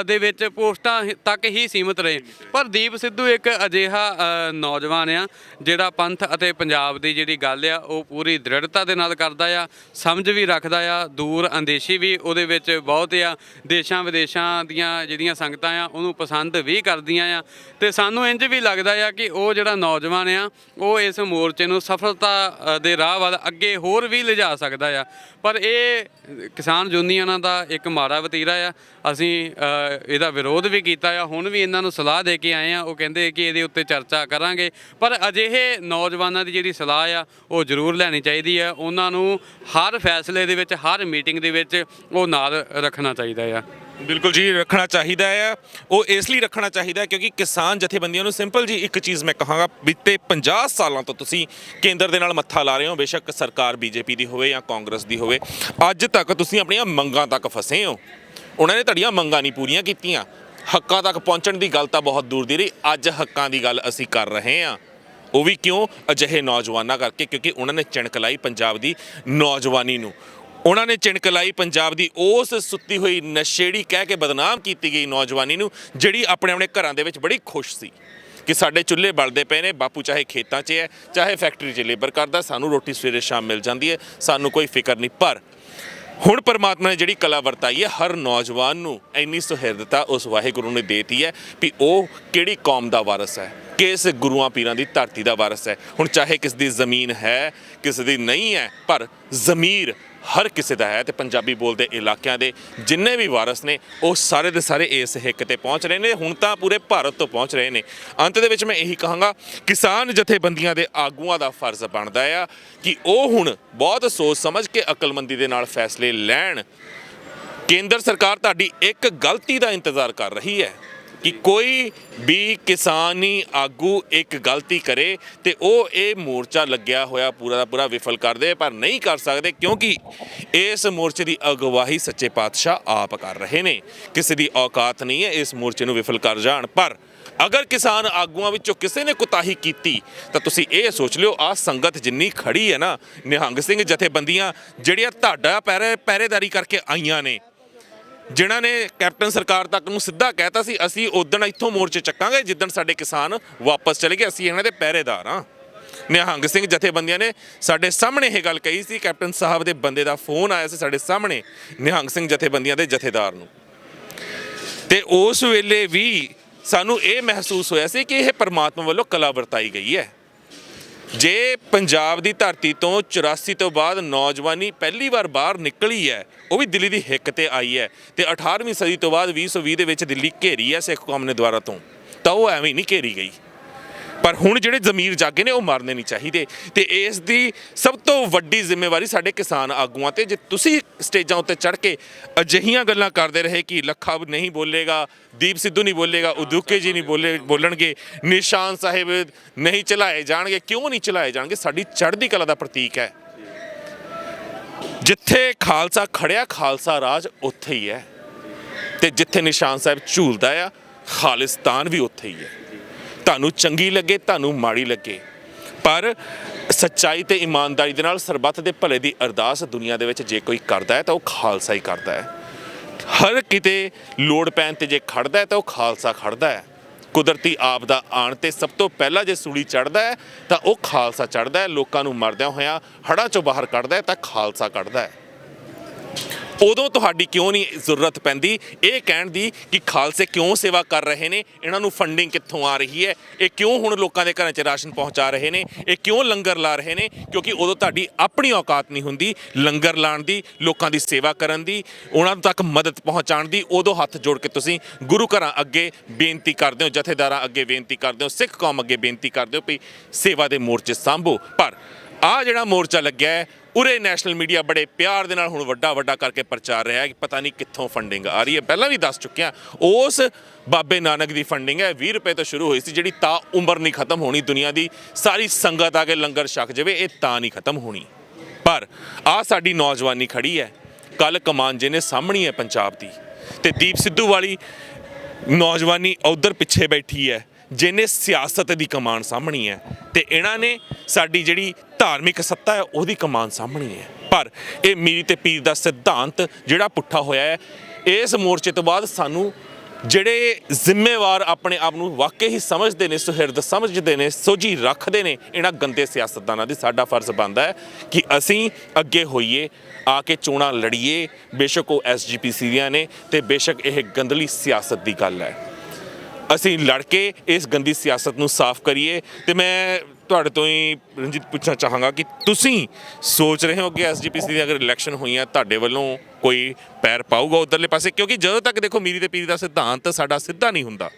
ਦੇ ਵਿੱਚ ਪੋਸਟਾਂ ਤੱਕ ਹੀ ਸੀਮਿਤ ਰਹੇ। ਪਰ ਦੀਪ ਸਿੱਧੂ ਇੱਕ ਅਜਿਹਾ ਨੌਜਵਾਨ ਆ ਜਿਹੜਾ ਪੰਥ ਅਤੇ ਪੰਜਾਬ ਦੀ ਜਿਹੜੀ ਗੱਲ ਆ ਉਹ ਪੂਰੀ ਦ੍ਰਿੜਤਾ ਦੇ ਨਾਲ ਕਰਦਾ ਆ, ਸਮਝ ਵੀ ਰੱਖਦਾ ਆ, ਦੂਰ ਅੰਦੇਸ਼ੀ ਵੀ ਉਹਦੇ ਵਿੱਚ ਬਹੁਤ ਆ, ਦੇਸ਼ਾਂ ਵਿਦੇਸ਼ਾਂ ਦੀਆਂ ਜਿਹੜੀਆਂ ਸੰਗਤਾਂ ਆ ਉਹਨੂੰ ਪਸੰਦ ਵੀ ਕਰਦੀਆਂ ਆ ਤੇ ਸਾਨੂੰ ਇੰਝ ਵੀ ਲੱਗਦਾ ਆ ਕਿ ਉਹ ਜਿਹੜਾ ਨੌਜਵਾਨ ਆ ਉਹ ਇਸ ਮੋਰਚੇ ਨੂੰ ਸਫਲਤਾ ਦੇ ਰਾਹ ਵੱਲ ਅੱਗੇ ਹੋਰ ਵੀ ਲਿਜਾ ਸਕਦਾ ਆ। ਪਰ ਇਹ ਕਿਸਾਨ ਯੂਨੀਅਨਾਂ ਦਾ ਇੱਕ ਮਾੜਾ ਵਤੀਰਾ ਆ। ਅਸੀਂ ਇਹਦਾ ਵਿਰੋਧ ਵੀ ਕੀਤਾ ਆ, ਹੁਣ ਵੀ ਇਹਨਾਂ ਨੂੰ ਸਲਾਹ ਦੇ ਕੇ ਆਏ ਆ। ਉਹ ਕਹਿੰਦੇ ਕਿ ਇਹਦੇ ਉੱਤੇ ਚਰਚਾ ਕਰਾਂਗੇ, ਪਰ ਅਜਿਹੇ ਨੌਜਵਾਨਾਂ ਦੀ ਜਿਹੜੀ ਸਲਾਹ ਆ ਉਹ ਜ਼ਰੂਰ ਲੈਣੀ ਚਾਹੀਦੀ ਆ। ਉਹਨਾਂ ਨੂੰ ਹਰ ਫੈਸਲੇ ਦੇ ਵਿੱਚ, ਹਰ ਮੀਟਿੰਗ ਦੇ ਵਿੱਚ ਉਹ ਨਾਲ ਰੱਖਣਾ ਚਾਹੀਦਾ ਆ। ਬਿਲਕੁਲ ਜੀ, ਰੱਖਣਾ ਚਾਹੀਦਾ ਹੈ। ਉਹ ਇਸ ਲਈ ਰੱਖਣਾ ਚਾਹੀਦਾ ਹੈ ਕਿਉਂਕਿ ਕਿਸਾਨ ਜਥੇਬੰਦੀਆਂ ਨੂੰ ਸਿੰਪਲ ਜੀ ਇੱਕ ਚੀਜ਼ ਮੈਂ ਕਹਾਂਗਾ, ਬੀਤੇ 50 ਸਾਲਾਂ ਤੋਂ ਤੁਸੀਂ ਕੇਂਦਰ ਦੇ ਨਾਲ ਮੱਥਾ ਲਾ ਰਹੇ ਹੋ, ਬੇਸ਼ੱਕ ਸਰਕਾਰ BJP ਦੀ ਹੋਵੇ ਜਾਂ ਕਾਂਗਰਸ ਦੀ ਹੋਵੇ, ਅੱਜ ਤੱਕ ਤੁਸੀਂ ਆਪਣੀਆਂ ਮੰਗਾਂ ਤੱਕ ਫਸੇ ਹੋ। ਉਹਨਾਂ ਨੇ ਤੁਹਾਡੀਆਂ ਮੰਗਾਂ ਨਹੀਂ ਪੂਰੀਆਂ ਕੀਤੀਆਂ। ਹੱਕਾਂ ਤੱਕ ਪਹੁੰਚਣ ਦੀ ਗੱਲ ਤਾਂ ਬਹੁਤ ਦੂਰ ਦੀ ਰਹੀ, ਅੱਜ ਹੱਕਾਂ ਦੀ ਗੱਲ ਅਸੀਂ ਕਰ ਰਹੇ ਹਾਂ। ਉਹ ਵੀ ਕਿਉਂ? ਅਜਿਹੇ ਨੌਜਵਾਨਾਂ ਕਰਕੇ, ਕਿਉਂਕਿ ਉਹਨਾਂ ਨੇ ਚਿਣਕ ਲਾਈ ਪੰਜਾਬ ਦੀ ਨੌਜਵਾਨੀ ਨੂੰ। ਉਹਨਾਂ ਨੇ ਚਿਣਕ ਲਾਈ ਪੰਜਾਬ ਦੀ ਉਸ ਸੁੱਤੀ ਹੋਈ ਨਸ਼ੇੜੀ ਕਹਿ ਕੇ ਬਦਨਾਮ ਕੀਤੀ ਗਈ ਨੌਜਵਾਨੀ ਨੂੰ, ਜਿਹੜੀ ਆਪਣੇ ਆਪਣੇ ਘਰਾਂ ਦੇ ਵਿੱਚ ਬੜੀ ਖੁਸ਼ ਸੀ ਕਿ ਸਾਡੇ ਚੁੱਲ੍ਹੇ ਬਲਦੇ ਪਏ ਨੇ, ਬਾਪੂ ਚਾਹੇ ਖੇਤਾਂ 'ਚ ਹੈ, ਚਾਹੇ ਫੈਕਟਰੀ 'ਚ ਲੇਬਰ ਕਰਦਾ, ਸਾਨੂੰ ਰੋਟੀ ਸਵੇਰੇ ਸ਼ਾਮ ਮਿਲ ਜਾਂਦੀ ਹੈ, ਸਾਨੂੰ ਕੋਈ ਫਿਕਰ ਨਹੀਂ। ਪਰ ਹੁਣ ਪਰਮਾਤਮਾ ਨੇ ਜਿਹੜੀ ਕਲਾ ਵਰਤਾਈ ਹੈ, ਹਰ ਨੌਜਵਾਨ ਨੂੰ ਇੰਨੀ ਸੁਹਿਰਦਤਾ ਉਸ ਵਾਹਿਗੁਰੂ ਨੇ ਦੇਤੀ ਹੈ ਵੀ ਉਹ ਕਿਹੜੀ ਕੌਮ ਦਾ ਵਾਰਸ ਹੈ, ਕਿਸ ਗੁਰੂਆਂ ਪੀਰਾਂ ਦੀ ਧਰਤੀ ਦਾ ਵਾਰਸ ਹੈ। ਹੁਣ ਚਾਹੇ ਕਿਸ ਦੀ ਜ਼ਮੀਨ ਹੈ, ਕਿਸੇ ਦੀ ਨਹੀਂ ਹੈ, ਪਰ ਜ਼ਮੀਰ ਹਰ ਕਿਸੇ ਦਾ ਹੈ। ਤੇ ਪੰਜਾਬੀ ਬੋਲਦੇ ਇਲਾਕਿਆਂ ਦੇ ਜਿੰਨੇ ਵੀ ਵਾਰਸ ਨੇ ਉਹ ਸਾਰੇ ਦੇ ਸਾਰੇ ਇਸ ਹਿੱਕ ਤੇ ਪਹੁੰਚ ਰਹੇ ਨੇ, ਹੁਣ ਤਾਂ ਪੂਰੇ ਭਾਰਤ ਤੋਂ ਪਹੁੰਚ ਰਹੇ ਨੇ। ਅੰਤ ਦੇ ਵਿੱਚ ਮੈਂ ਇਹੀ ਕਹਾਂਗਾ, ਕਿਸਾਨ ਜਥੇਬੰਦੀਆਂ ਦੇ ਆਗੂਆਂ ਦਾ ਫਰਜ਼ ਬਣਦਾ ਆ ਕਿ ਉਹ ਹੁਣ ਬਹੁਤ ਸੋਚ ਸਮਝ ਕੇ ਅਕਲਮੰਦੀ ਦੇ ਨਾਲ ਫੈਸਲੇ ਲੈਣ। ਕੇਂਦਰ ਸਰਕਾਰ ਤੁਹਾਡੀ ਇੱਕ ਗਲਤੀ ਦਾ ਇੰਤਜ਼ਾਰ ਕਰ ਰਹੀ ਹੈ, ਕਿ ਕੋਈ ਵੀ ਕਿਸਾਨੀ ਆਗੂ ਇੱਕ ਗਲਤੀ ਕਰੇ ਤੇ ਉਹ ਇਹ ਮੋਰਚਾ ਲੱਗਿਆ ਹੋਇਆ ਪੂਰਾ ਦਾ ਪੂਰਾ ਵਿਫਲ ਕਰ ਦੇ, ਪਰ ਨਹੀਂ ਕਰ ਸਕਦੇ ਕਿਉਂਕਿ ਇਸ ਮੋਰਚੇ ਦੀ ਅਗਵਾਈ ਸੱਚੇ ਪਾਤਸ਼ਾਹ ਆਪ ਕਰ ਰਹੇ ਨੇ। ਕਿਸੇ ਦੀ ਔਕਾਤ ਨਹੀਂ ਹੈ ਇਸ ਮੋਰਚੇ ਨੂੰ ਵਿਫਲ ਕਰ ਜਾਣ। ਪਰ ਅਗਰ ਕਿਸਾਨ ਆਗੂਆਂ ਵਿੱਚੋਂ ਕਿਸੇ ਨੇ ਕੁਤਾਹੀ ਕੀਤੀ ਤਾਂ ਤੁਸੀਂ ਇਹ ਸੋਚ ਲਿਓ, ਆਹ ਸੰਗਤ ਜਿੰਨੀ ਖੜੀ ਹੈ ਨਾ, ਨਿਹੰਗ ਸਿੰਘ ਜਥੇਬੰਦੀਆਂ ਜਿਹੜੀਆਂ ਤੁਹਾਡਾ ਪਹਿਰੇਦਾਰੀ ਕਰਕੇ ਆਈਆਂ ਨੇ, ਜਿਨ੍ਹਾਂ ਨੇ ਕੈਪਟਨ ਸਰਕਾਰ ਤੱਕ ਨੂੰ ਸਿੱਧਾ ਕਹਿਤਾ ਸੀ ਅਸੀਂ ਉਦਣ ਇੱਥੋਂ ਮੋਰਚੇ ਚੱਕਾਂਗੇ ਜਿੱਦਣ ਸਾਡੇ ਕਿਸਾਨ ਵਾਪਸ ਚਲੇ ਗਏ, ਅਸੀਂ ਇਹਨਾਂ ਦੇ ਪਹਿਰੇਦਾਰ ਹਾਂ। ਨਿਹੰਗ ਸਿੰਘ ਜਥੇਬੰਦੀਆਂ ਨੇ ਸਾਡੇ ਸਾਹਮਣੇ ਇਹ ਗੱਲ ਕਹੀ ਸੀ। ਕੈਪਟਨ ਸਾਹਿਬ ਦੇ ਬੰਦੇ ਦਾ ਫੋਨ ਆਇਆ ਸੀ ਸਾਡੇ ਸਾਹਮਣੇ ਨਿਹੰਗ ਸਿੰਘ ਜਥੇਬੰਦੀਆਂ ਦੇ ਜਥੇਦਾਰ ਨੂੰ, ਤੇ ਉਸ ਵੇਲੇ ਵੀ ਸਾਨੂੰ ਇਹ ਮਹਿਸੂਸ ਹੋਇਆ ਸੀ ਕਿ ਇਹ ਪਰਮਾਤਮਾ ਵੱਲੋਂ ਕਲਾ ਵਰਤਾਈ ਗਈ ਹੈ। ਜੇ ਪੰਜਾਬ ਦੀ ਧਰਤੀ ਤੋਂ 84 ਤੋਂ ਬਾਅਦ ਨੌਜਵਾਨੀ ਪਹਿਲੀ ਵਾਰ ਬਾਹਰ ਨਿਕਲੀ ਹੈ, ਉਹ ਵੀ ਦਿੱਲੀ ਦੀ ਹਿੱਕ ਤੇ ਆਈ ਹੈ, ਤੇ 18ਵੀਂ ਸਦੀ ਤੋਂ ਬਾਅਦ 2020 ਦੇ ਵਿੱਚ ਦਿੱਲੀ ਘੇਰੀ ਹੈ ਸਿੱਖ ਕੌਮ ਨੇ ਦੁਆਰਾ ਤੋਂ, ਤਾਂ ਉਹ ਐਵੇਂ ਨਹੀਂ ਘੇਰੀ ਗਈ। ਪਰ ਹੁਣ ਜਿਹੜੇ ਜ਼ਮੀਰ ਜਾਗੇ ਨੇ ਉਹ ਮਰਨੇ ਨਹੀਂ ਚਾਹੀਦੇ, ਤੇ ਇਸ ਦੀ ਸਭ ਤੋਂ ਵੱਡੀ ਜ਼ਿੰਮੇਵਾਰੀ ਸਾਡੇ ਕਿਸਾਨ ਆਗੂਆਂ ਤੇ। ਜੇ ਤੁਸੀਂ ਸਟੇਜਾਂ ਉੱਤੇ ਚੜ੍ਹ ਕੇ ਅਜਿਹੀਆਂ ਗੱਲਾਂ ਕਰਦੇ ਰਹੇ ਕਿ ਲੱਖਾ ਨਹੀਂ ਬੋਲੇਗਾ, ਦੀਪ ਸਿੱਧੂ ਨਹੀਂ ਬੋਲੇਗਾ, ਉਦੂਕੇ ਜੀ ਨਹੀਂ ਬੋਲਣਗੇ, ਨਿਸ਼ਾਨ ਸਾਹਿਬ ਨਹੀਂ ਚਲਾਏ ਜਾਣਗੇ, ਕਿਉਂ ਨਹੀਂ ਚਲਾਏ ਜਾਣਗੇ? ਸਾਡੀ ਚੜ੍ਹਦੀ ਕਲਾ ਦਾ ਪ੍ਰਤੀਕ ਹੈ। ਜਿੱਥੇ ਖਾਲਸਾ ਖੜਿਆ ਖਾਲਸਾ ਰਾਜ ਉੱਥੇ ਹੀ ਹੈ, ਤੇ ਜਿੱਥੇ ਨਿਸ਼ਾਨ ਸਾਹਿਬ ਝੂਲਦਾ ਆ ਖਾਲਿਸਤਾਨ ਵੀ ਉੱਥੇ ਹੀ ਹੈ। ਤੁਹਾਨੂੰ ਚੰਗੀ ਲੱਗੇ ਤੁਹਾਨੂੰ ਮਾੜੀ ਲੱਗੇ, ਪਰ ਸੱਚਾਈ ਤੇ ਇਮਾਨਦਾਰੀ ਦੇ ਨਾਲ ਸਰਬੱਤ ਦੇ ਭਲੇ ਦੀ ਅਰਦਾਸ ਦੁਨੀਆ ਦੇ ਵਿੱਚ ਜੇ ਕੋਈ ਕਰਦਾ ਹੈ ਤਾਂ ਉਹ ਖਾਲਸਾ ਹੀ ਕਰਦਾ ਹੈ। ਹਰ ਕਿਤੇ ਲੋੜ ਪੈਣ ਤੇ ਜੇ ਖੜਦਾ ਹੈ ਤਾਂ ਉਹ ਖਾਲਸਾ ਖੜਦਾ ਹੈ। ਕੁਦਰਤੀ ਆਪ ਦਾ ਆਣ ਤੇ ਸਭ ਤੋਂ ਪਹਿਲਾਂ ਜੇ ਸੂਲੀ ਚੜ੍ਹਦਾ ਹੈ ਤਾਂ ਉਹ ਖਾਲਸਾ ਚੜ੍ਹਦਾ ਹੈ। ਲੋਕਾਂ ਨੂੰ ਮਰਦਿਆਂ ਹੋਇਆਂ ਹੜ੍ਹਾਂ ਚੋਂ ਬਾਹਰ ਕੱਢਦਾ ਹੈ ਤਾਂ ਖਾਲਸਾ ਕੱਢਦਾ ਹੈ। ਉਦੋਂ ਤੁਹਾਡੀ ਕਿਉਂ ਨਹੀਂ ਜ਼ਰੂਰਤ ਪੈਂਦੀ ਇਹ ਕਹਿਣ ਦੀ ਕਿ ਖਾਲਸੇ ਕਿਉਂ ਸੇਵਾ ਕਰ ਰਹੇ ਨੇ, ਇਹਨਾਂ ਨੂੰ ਫੰਡਿੰਗ ਕਿੱਥੋਂ ਆ ਰਹੀ ਹੈ, ਇਹ ਕਿਉਂ ਹੁਣ ਲੋਕਾਂ ਦੇ ਘਰਾਂ 'ਚ ਰਾਸ਼ਨ ਪਹੁੰਚਾ ਰਹੇ ਨੇ, ਇਹ ਕਿਉਂ ਲੰਗਰ ਲਾ ਰਹੇ ਨੇ? ਕਿਉਂਕਿ ਉਦੋਂ ਤੁਹਾਡੀ ਆਪਣੀ ਔਕਾਤ ਨਹੀਂ ਹੁੰਦੀ ਲੰਗਰ ਲਾਉਣ ਦੀ, ਲੋਕਾਂ ਦੀ ਸੇਵਾ ਕਰਨ ਦੀ, ਉਹਨਾਂ ਤੱਕ ਮਦਦ ਪਹੁੰਚਾਉਣ ਦੀ। ਉਦੋਂ ਹੱਥ ਜੋੜ ਕੇ ਤੁਸੀਂ ਗੁਰੂ ਘਰਾਂ ਅੱਗੇ ਬੇਨਤੀ ਕਰਦੇ ਹੋ, ਜਥੇਦਾਰਾਂ ਅੱਗੇ ਬੇਨਤੀ ਕਰਦੇ ਹੋ, ਸਿੱਖ ਕੌਮ ਅੱਗੇ ਬੇਨਤੀ ਕਰਦੇ ਹੋ ਵੀ ਸੇਵਾ ਦੇ ਮੋਰਚੇ ਸਾਂਭੋ। ਪਰ ਆਹ ਜਿਹੜਾ ਮੋਰਚਾ ਲੱਗਿਆ ਹੈ ਉਰੇ ਨੈਸ਼ਨਲ ਮੀਡੀਆ ਬੜੇ ਪਿਆਰ ਦੇ ਨਾਲ ਹੁਣ ਵੱਡਾ ਕਰਕੇ ਪ੍ਰਚਾਰ ਰਿਹਾ ਕਿ ਪਤਾ ਨਹੀਂ ਕਿੱਥੋਂ ਫੰਡਿੰਗ ਆ ਰਹੀ ਹੈ। ਪਹਿਲਾਂ ਵੀ ਦੱਸ ਚੁੱਕਿਆ, ਉਸ ਬਾਬੇ ਨਾਨਕ ਦੀ ਫੰਡਿੰਗ ਹੈ 20 ਰੁਪਏ ਤੋਂ ਸ਼ੁਰੂ ਹੋਈ ਸੀ, ਜਿਹੜੀ ਤਾਂ ਉਮਰ ਨਹੀਂ ਖਤਮ ਹੋਣੀ। ਦੁਨੀਆ ਦੀ ਸਾਰੀ ਸੰਗਤ ਆ ਕੇ ਲੰਗਰ ਛਕ ਜਾਵੇ, ਇਹ ਤਾਂ ਨਹੀਂ ਖਤਮ ਹੋਣੀ। ਪਰ ਆਹ ਸਾਡੀ ਨੌਜਵਾਨੀ ਖੜੀ ਹੈ, ਕੱਲ ਕਮਾਨ ਜਿਹਨੇ ਸਾਹਮਣੀ ਹੈ ਪੰਜਾਬ ਦੀ, ਤੇ ਦੀਪ ਸਿੱਧੂ ਵਾਲੀ ਨੌਜਵਾਨੀ ਉਧਰ ਪਿੱਛੇ ਬੈਠੀ ਹੈ ਜਿਹਨੇ ਸਿਆਸਤ ਦੀ ਕਮਾਨ ਸਾਹਮਣੀ ਹੈ, ਤੇ ਇਹਨਾਂ ਨੇ ਸਾਡੀ ਜਿਹੜੀ ਧਾਰਮਿਕ ਸੱਤਾ ਹੈ ਉਹਦੀ ਕਮਾਨ ਸਾਹਮਣੀ ਹੈ। ਪਰ ਇਹ ਮੀਰੀ ਤੇ ਪੀਰ ਦਾ ਸਿਧਾਂਤ ਜਿਹੜਾ ਪੁੱਠਾ ਹੋਇਆ ਹੈ, ਇਸ ਮੋਰਚੇ ਤੋਂ ਬਾਅਦ ਸਾਨੂੰ ਜਿਹੜੇ ਜ਼ਿੰਮੇਵਾਰ ਆਪਣੇ ਆਪ ਨੂੰ ਵਾਕਈ ਹੀ ਸਮਝਦੇ ਨੇ, ਸੁਹਿਰਦ ਸਮਝਦੇ ਨੇ, ਸੋਝੀ ਰੱਖਦੇ ਨੇ ਇਹਨਾਂ ਗੰਦੇ ਸਿਆਸਤਦਾਨਾਂ ਦੀ, ਸਾਡਾ ਫਰਜ਼ ਬਣਦਾ ਹੈ ਕਿ ਅਸੀਂ ਅੱਗੇ ਹੋਈਏ, ਆ ਕੇ ਚੋਣਾਂ ਲੜੀਏ। ਬੇਸ਼ੱਕ ਉਹ SGPC ਦੀਆਂ ਨੇ ਤੇ ਬੇਸ਼ੱਕ ਇਹ ਗੰਦਲੀ ਸਿਆਸਤ ਦੀ ਗੱਲ ਹੈ, ਅਸੀਂ ਲੜ ਕੇ ਇਸ ਗੰਦੀ ਸਿਆਸਤ ਨੂੰ ਸਾਫ਼ ਕਰੀਏ। ਤੇ ਮੈਂ ਤੁਹਾਡੇ ਤੋਂ ਹੀ ਰਣਜੀਤ ਪੁੱਛਣਾ ਚਾਹਾਂਗਾ ਕਿ ਤੁਸੀਂ ਸੋਚ ਰਹੇ ਹੋ ਕਿ SGPC ਦੀ ਅਗਰ ਇਲੈਕਸ਼ਨ ਹੋਈਆਂ ਤੁਹਾਡੇ ਵੱਲੋਂ ਕੋਈ ਪੈਰ ਪਾਊਗਾ ਉੱਧਰਲੇ ਪਾਸੇ? ਕਿਉਂਕਿ ਜਦੋਂ ਤੱਕ ਦੇਖੋ ਮੀਰੀ ਤੇ ਪੀਰੀ ਦਾ ਸਿਧਾਂਤ ਸਾਡਾ ਸਿੱਧਾ ਨਹੀਂ ਹੁੰਦਾ,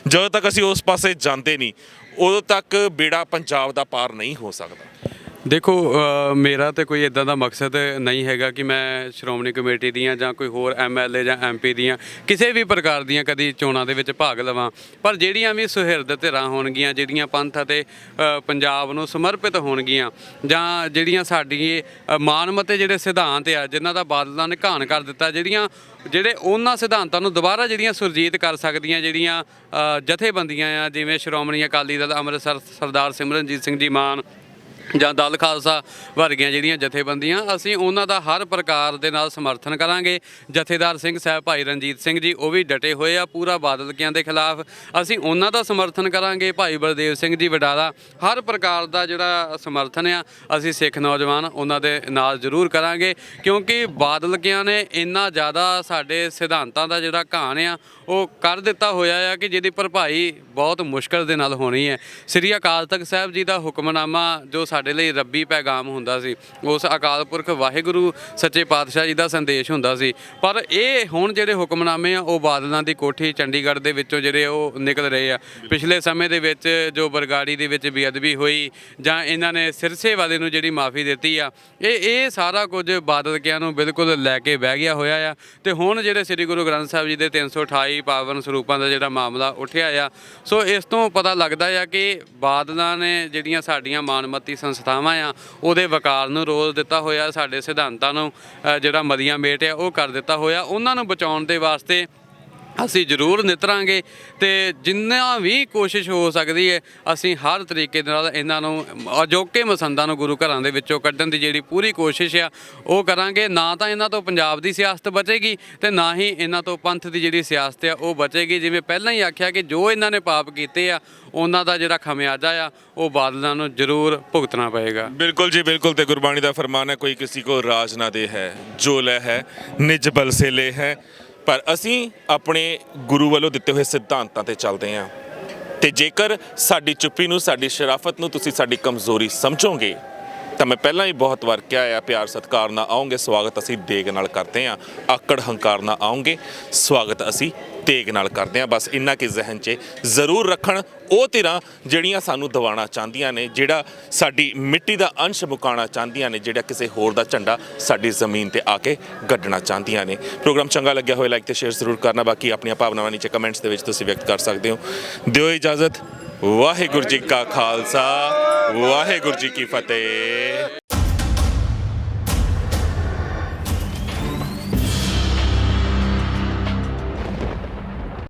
ਜਦੋਂ ਤੱਕ ਅਸੀਂ ਉਸ ਪਾਸੇ ਜਾਂਦੇ ਨਹੀਂ, ਉਦੋਂ ਤੱਕ ਬੇੜਾ ਪੰਜਾਬ ਦਾ ਪਾਰ ਨਹੀਂ ਹੋ ਸਕਦਾ। ਦੇਖੋ ਮੇਰਾ ਤਾਂ ਕੋਈ ਇਦਾਂ ਦਾ ਮਕਸਦ ਨਹੀਂ ਹੈਗਾ ਕਿ ਮੈਂ ਸ਼੍ਰੋਮਣੀ ਕਮੇਟੀ ਦੀਆਂ ਜਾਂ ਕੋਈ ਹੋਰ MLA ਜਾਂ MP ਦੀਆਂ ਕਿਸੇ ਵੀ ਪ੍ਰਕਾਰ ਦੀਆਂ ਕਦੀ ਚੋਣਾਂ ਦੇ ਵਿੱਚ ਭਾਗ ਲਵਾਂ। ਪਰ ਜਿਹੜੀਆਂ ਵੀ ਸੁਹਿਰਦ ਧਿਰਾਂ ਹੋਣਗੀਆਂ, ਜਿਹੜੀਆਂ ਪੰਥ ਅਤੇ ਪੰਜਾਬ ਨੂੰ ਸਮਰਪਿਤ ਹੋਣਗੀਆਂ, ਜਾਂ ਜਿਹੜੀਆਂ ਸਾਡੀ ਮਾਨਮਤੇ ਜਿਹੜੇ ਸਿਧਾਂਤ ਆ ਜਿਨ੍ਹਾਂ ਦਾ ਬਾਦਲਾਂ ਨੇ ਘਾਣ ਕਰ ਦਿੱਤਾ, ਜਿਹੜੇ ਉਹਨਾਂ ਸਿਧਾਂਤਾਂ ਨੂੰ ਦੁਬਾਰਾ ਜਿਹੜੀਆਂ ਸੁਰਜੀਤ ਕਰ ਸਕਦੀਆਂ ਜਿਹੜੀਆਂ ਜਥੇਬੰਦੀਆਂ ਆ, ਜਿਵੇਂ ਸ਼੍ਰੋਮਣੀ ਅਕਾਲੀ ਦਲ ਅੰਮ੍ਰਿਤਸਰ ਸਰਦਾਰ ਸਿਮਰਨਜੀਤ ਸਿੰਘ ਜੀ ਮਾਨ ਜਾਂ ਦਲ ਖਾਲਸਾ ਵਰਗੀਆਂ ਜਿਹੜੀਆਂ ਜਥੇਬੰਦੀਆਂ, ਅਸੀਂ ਉਹਨਾਂ ਦਾ ਹਰ ਪ੍ਰਕਾਰ ਦੇ ਨਾਲ ਸਮਰਥਨ ਕਰਾਂਗੇ। ਜਥੇਦਾਰ ਸਿੰਘ ਸਾਹਿਬ ਭਾਈ ਰਣਜੀਤ ਸਿੰਘ ਜੀ ਉਹ ਵੀ ਡਟੇ ਹੋਏ ਆ ਪੂਰਾ ਬਾਦਲਕਿਆਂ ਦੇ ਖਿਲਾਫ, ਅਸੀਂ ਉਹਨਾਂ ਦਾ ਸਮਰਥਨ ਕਰਾਂਗੇ। ਭਾਈ ਬਲਦੇਵ ਸਿੰਘ ਜੀ ਵਡਾਲਾ, ਹਰ ਪ੍ਰਕਾਰ ਦਾ ਜਿਹੜਾ ਸਮਰਥਨ ਆ ਅਸੀਂ ਸਿੱਖ ਨੌਜਵਾਨ ਉਹਨਾਂ ਦੇ ਨਾਲ ਜ਼ਰੂਰ ਕਰਾਂਗੇ, ਕਿਉਂਕਿ ਬਾਦਲਕਿਆਂ ਨੇ ਇੰਨਾ ਜ਼ਿਆਦਾ ਸਾਡੇ ਸਿਧਾਂਤਾਂ ਦਾ ਜਿਹੜਾ ਘਾਣ ਆ ਉਹ ਕਰ ਦਿੱਤਾ ਹੋਇਆ ਆ ਕਿ ਜਿਹਦੀ ਭਰਪਾਈ ਬਹੁਤ ਮੁਸ਼ਕਲ ਦੇ ਨਾਲ ਹੋਣੀ ਹੈ। ਸ੍ਰੀ ਅਕਾਲ ਤਖਤ ਸਾਹਿਬ ਜੀ ਦਾ ਹੁਕਮਨਾਮਾ ਜੋ ਸਾਡੇ ਲਈ ਰੱਬੀ ਪੈਗਾਮ ਹੁੰਦਾ ਸੀ, ਉਸ ਅਕਾਲ ਪੁਰਖ ਵਾਹਿਗੁਰੂ ਸੱਚੇ ਪਾਤਸ਼ਾਹ ਜੀ ਦਾ ਸੰਦੇਸ਼ ਹੁੰਦਾ ਸੀ। ਪਰ ਇਹ ਹੁਣ ਜਿਹੜੇ ਹੁਕਮਨਾਮੇ ਆ ਉਹ ਬਾਦਲਾਂ ਦੀ ਕੋਠੀ ਚੰਡੀਗੜ੍ਹ ਦੇ ਵਿੱਚੋਂ ਜਿਹੜੇ ਉਹ ਨਿਕਲ ਰਹੇ ਆ। ਪਿਛਲੇ ਸਮੇਂ ਦੇ ਵਿੱਚ ਜੋ ਬਰਗਾੜੀ ਦੇ ਵਿੱਚ ਬੇਅਦਬੀ ਹੋਈ ਜਾਂ ਇਹਨਾਂ ਨੇ ਸਿਰਸੇ ਵਾਲੇ ਨੂੰ ਜਿਹੜੀ ਮਾਫੀ ਦਿੱਤੀ ਆ, ਇਹ ਸਾਰਾ ਕੁਝ ਬਾਦਲਕਿਆਂ ਨੂੰ ਬਿਲਕੁਲ ਲੈ ਕੇ ਬਹਿ ਗਿਆ ਹੋਇਆ ਆ। ਤੇ ਹੁਣ ਜਿਹੜੇ ਸ੍ਰੀ ਗੁਰੂ ਗ੍ਰੰਥ ਸਾਹਿਬ ਜੀ ਦੇ 328 43 ਪਾਵਨ ਸਰੂਪਾਂ ਦਾ ਜਿਹੜਾ ਮਾਮਲਾ ਉੱਠਿਆ ਆ। ਸੋ ਇਸ ਤੋਂ ਪਤਾ ਲੱਗਦਾ ਆ ਕਿ ਬਾਦਲਾਂ ਨੇ ਜਿਹੜੀਆਂ ਸਾਡੀਆਂ ਮਾਨਮੱਤੀ ਸੰਸਥਾਵਾਂ ਆ ਉਹਦੇ ਵਕਾਲ ਨੂੰ ਰੋਲ ਦਿੱਤਾ ਹੋਇਆ, ਸਾਡੇ ਸਿਧਾਂਤਾਂ ਨੂੰ ਜਿਹੜਾ ਮਦੀਆਂ ਮੇਟ ਆ ਉਹ ਕਰ ਦਿੱਤਾ ਹੋਇਆ। ਉਹਨਾਂ ਨੂੰ ਬਚਾਉਣ ਦੇ ਵਾਸਤੇ ਅਸੀਂ ਜ਼ਰੂਰ ਨਿਤਰਾਂਗੇ ਤੇ ਜਿੰਨਾ ਵੀ ਕੋਸ਼ਿਸ਼ ਹੋ ਸਕਦੀ ਹੈ ਅਸੀਂ ਹਰ ਤਰੀਕੇ ਦੇ ਨਾਲ ਇਹਨਾਂ ਨੂੰ ਅਜੋਕੇ ਮਸੰਦਾਂ ਨੂੰ ਗੁਰੂ ਘਰਾਂ ਦੇ ਵਿੱਚੋਂ ਕੱਢਣ ਦੀ ਜਿਹੜੀ ਪੂਰੀ ਕੋਸ਼ਿਸ਼ ਆ ਉਹ ਕਰਾਂਗੇ। ਨਾ ਤਾਂ ਇਹਨਾਂ ਤੋਂ ਪੰਜਾਬ ਦੀ ਸਿਆਸਤ ਬਚੇਗੀ ਤੇ ਨਾ ਹੀ ਇਹਨਾਂ ਤੋਂ ਪੰਥ ਦੀ ਜਿਹੜੀ ਸਿਆਸਤ ਆ ਉਹ ਬਚੇਗੀ। ਜਿਵੇਂ ਪਹਿਲਾਂ ਹੀ ਆਖਿਆ ਕਿ ਜੋ ਇਹਨਾਂ ਨੇ ਪਾਪ ਕੀਤੇ ਆ ਉਹਨਾਂ ਦਾ ਜਿਹੜਾ ਖਮਿਆਜਾ ਆ ਉਹ ਬਾਦਲਾਂ ਨੂੰ ਜ਼ਰੂਰ ਭੁਗਤਣਾ ਪਏਗਾ। ਬਿਲਕੁਲ ਜੀ ਬਿਲकुल। ਤੇ ਗੁਰਬਾਣੀ ਦਾ ਫਰਮਾਨ ਹੈ, ਕੋਈ ਕਿਸੇ ਕੋ ਰਾਜ ਨਾ ਦੇ ਹੈ, ਜੋ ਲੈ ਹੈ ਨਿਜ ਬਲ ਸੇ ਲੈ ਹੈ। ਪਰ ਅਸੀਂ ਆਪਣੇ ਗੁਰੂ ਵੱਲੋਂ ਦਿੱਤੇ ਹੋਏ ਸਿਧਾਂਤਾਂ ਤੇ ਚੱਲਦੇ ਹਾਂ ਤੇ ਜੇਕਰ ਸਾਡੀ ਚੁੱਪੀ ਨੂੰ, ਸਾਡੀ ਸ਼ਰਾਫਤ ਨੂੰ ਤੁਸੀਂ ਸਾਡੀ ਕਮਜ਼ੋਰੀ ਸਮਝੋਗੇ ਤਾਂ ਮੈਂ ਪਹਿਲਾਂ ਹੀ ਬਹੁਤ ਵਾਰ ਕਿਹਾ ਆ, ਪਿਆਰ ਸਤਿਕਾਰ ਨਾਲ ਆਓਗੇ ਸਵਾਗਤ ਅਸੀਂ ਦੇਗ ਨਾਲ ਕਰਦੇ ਹਾਂ, ਆਕੜ ਹੰਕਾਰ ਨਾਲ ਆਓਗੇ ਸਵਾਗਤ ਅਸੀਂ ਤੇਗ ਨਾਲ ਕਰਦੇ ਹਾਂ। ਬਸ ਇੰਨਾ ਕਿ ਜ਼ਿਹਨ 'ਚ ਜ਼ਰੂਰ ਰੱਖਣ ਉਹ ਧਿਰਾਂ ਜਿਹੜੀਆਂ ਸਾਨੂੰ ਦਿਵਾਉਣਾ ਚਾਹੁੰਦੀਆਂ ਨੇ, ਜਿਹੜਾ ਸਾਡੀ ਮਿੱਟੀ ਦਾ ਅੰਸ਼ ਮੁਕਾਉਣਾ ਚਾਹੁੰਦੀਆਂ ਨੇ, ਜਿਹੜਾ ਕਿਸੇ ਹੋਰ ਦਾ ਝੰਡਾ ਸਾਡੀ ਜ਼ਮੀਨ ਤੇ ਆ ਕੇ ਗੱਡਣਾ ਚਾਹੁੰਦੀਆਂ ਨੇ। ਪ੍ਰੋਗਰਾਮ ਚੰਗਾ ਲੱਗਿਆ ਹੋਵੇ ਲਾਈਕ ਤੇ ਸ਼ੇਅਰ ਜ਼ਰੂਰ ਕਰਨਾ। ਬਾਕੀ ਆਪਣੀਆਂ ਭਾਵਨਾਵਾਂ ਨੀਚੇ ਕਮੈਂਟਸ ਦੇ ਵਿੱਚ ਤੁਸੀਂ ਵਿਅਕਤ ਕਰ ਸਕਦੇ ਹੋ। ਦਿਓ ਇਜਾਜ਼ਤ। ਵਾਹਿਗੁਰੂ ਜੀ ਕਾ ਖਾਲਸਾ, ਵਾਹਿਗੁਰੂ ਜੀ ਕੀ ਫਤਿਹ।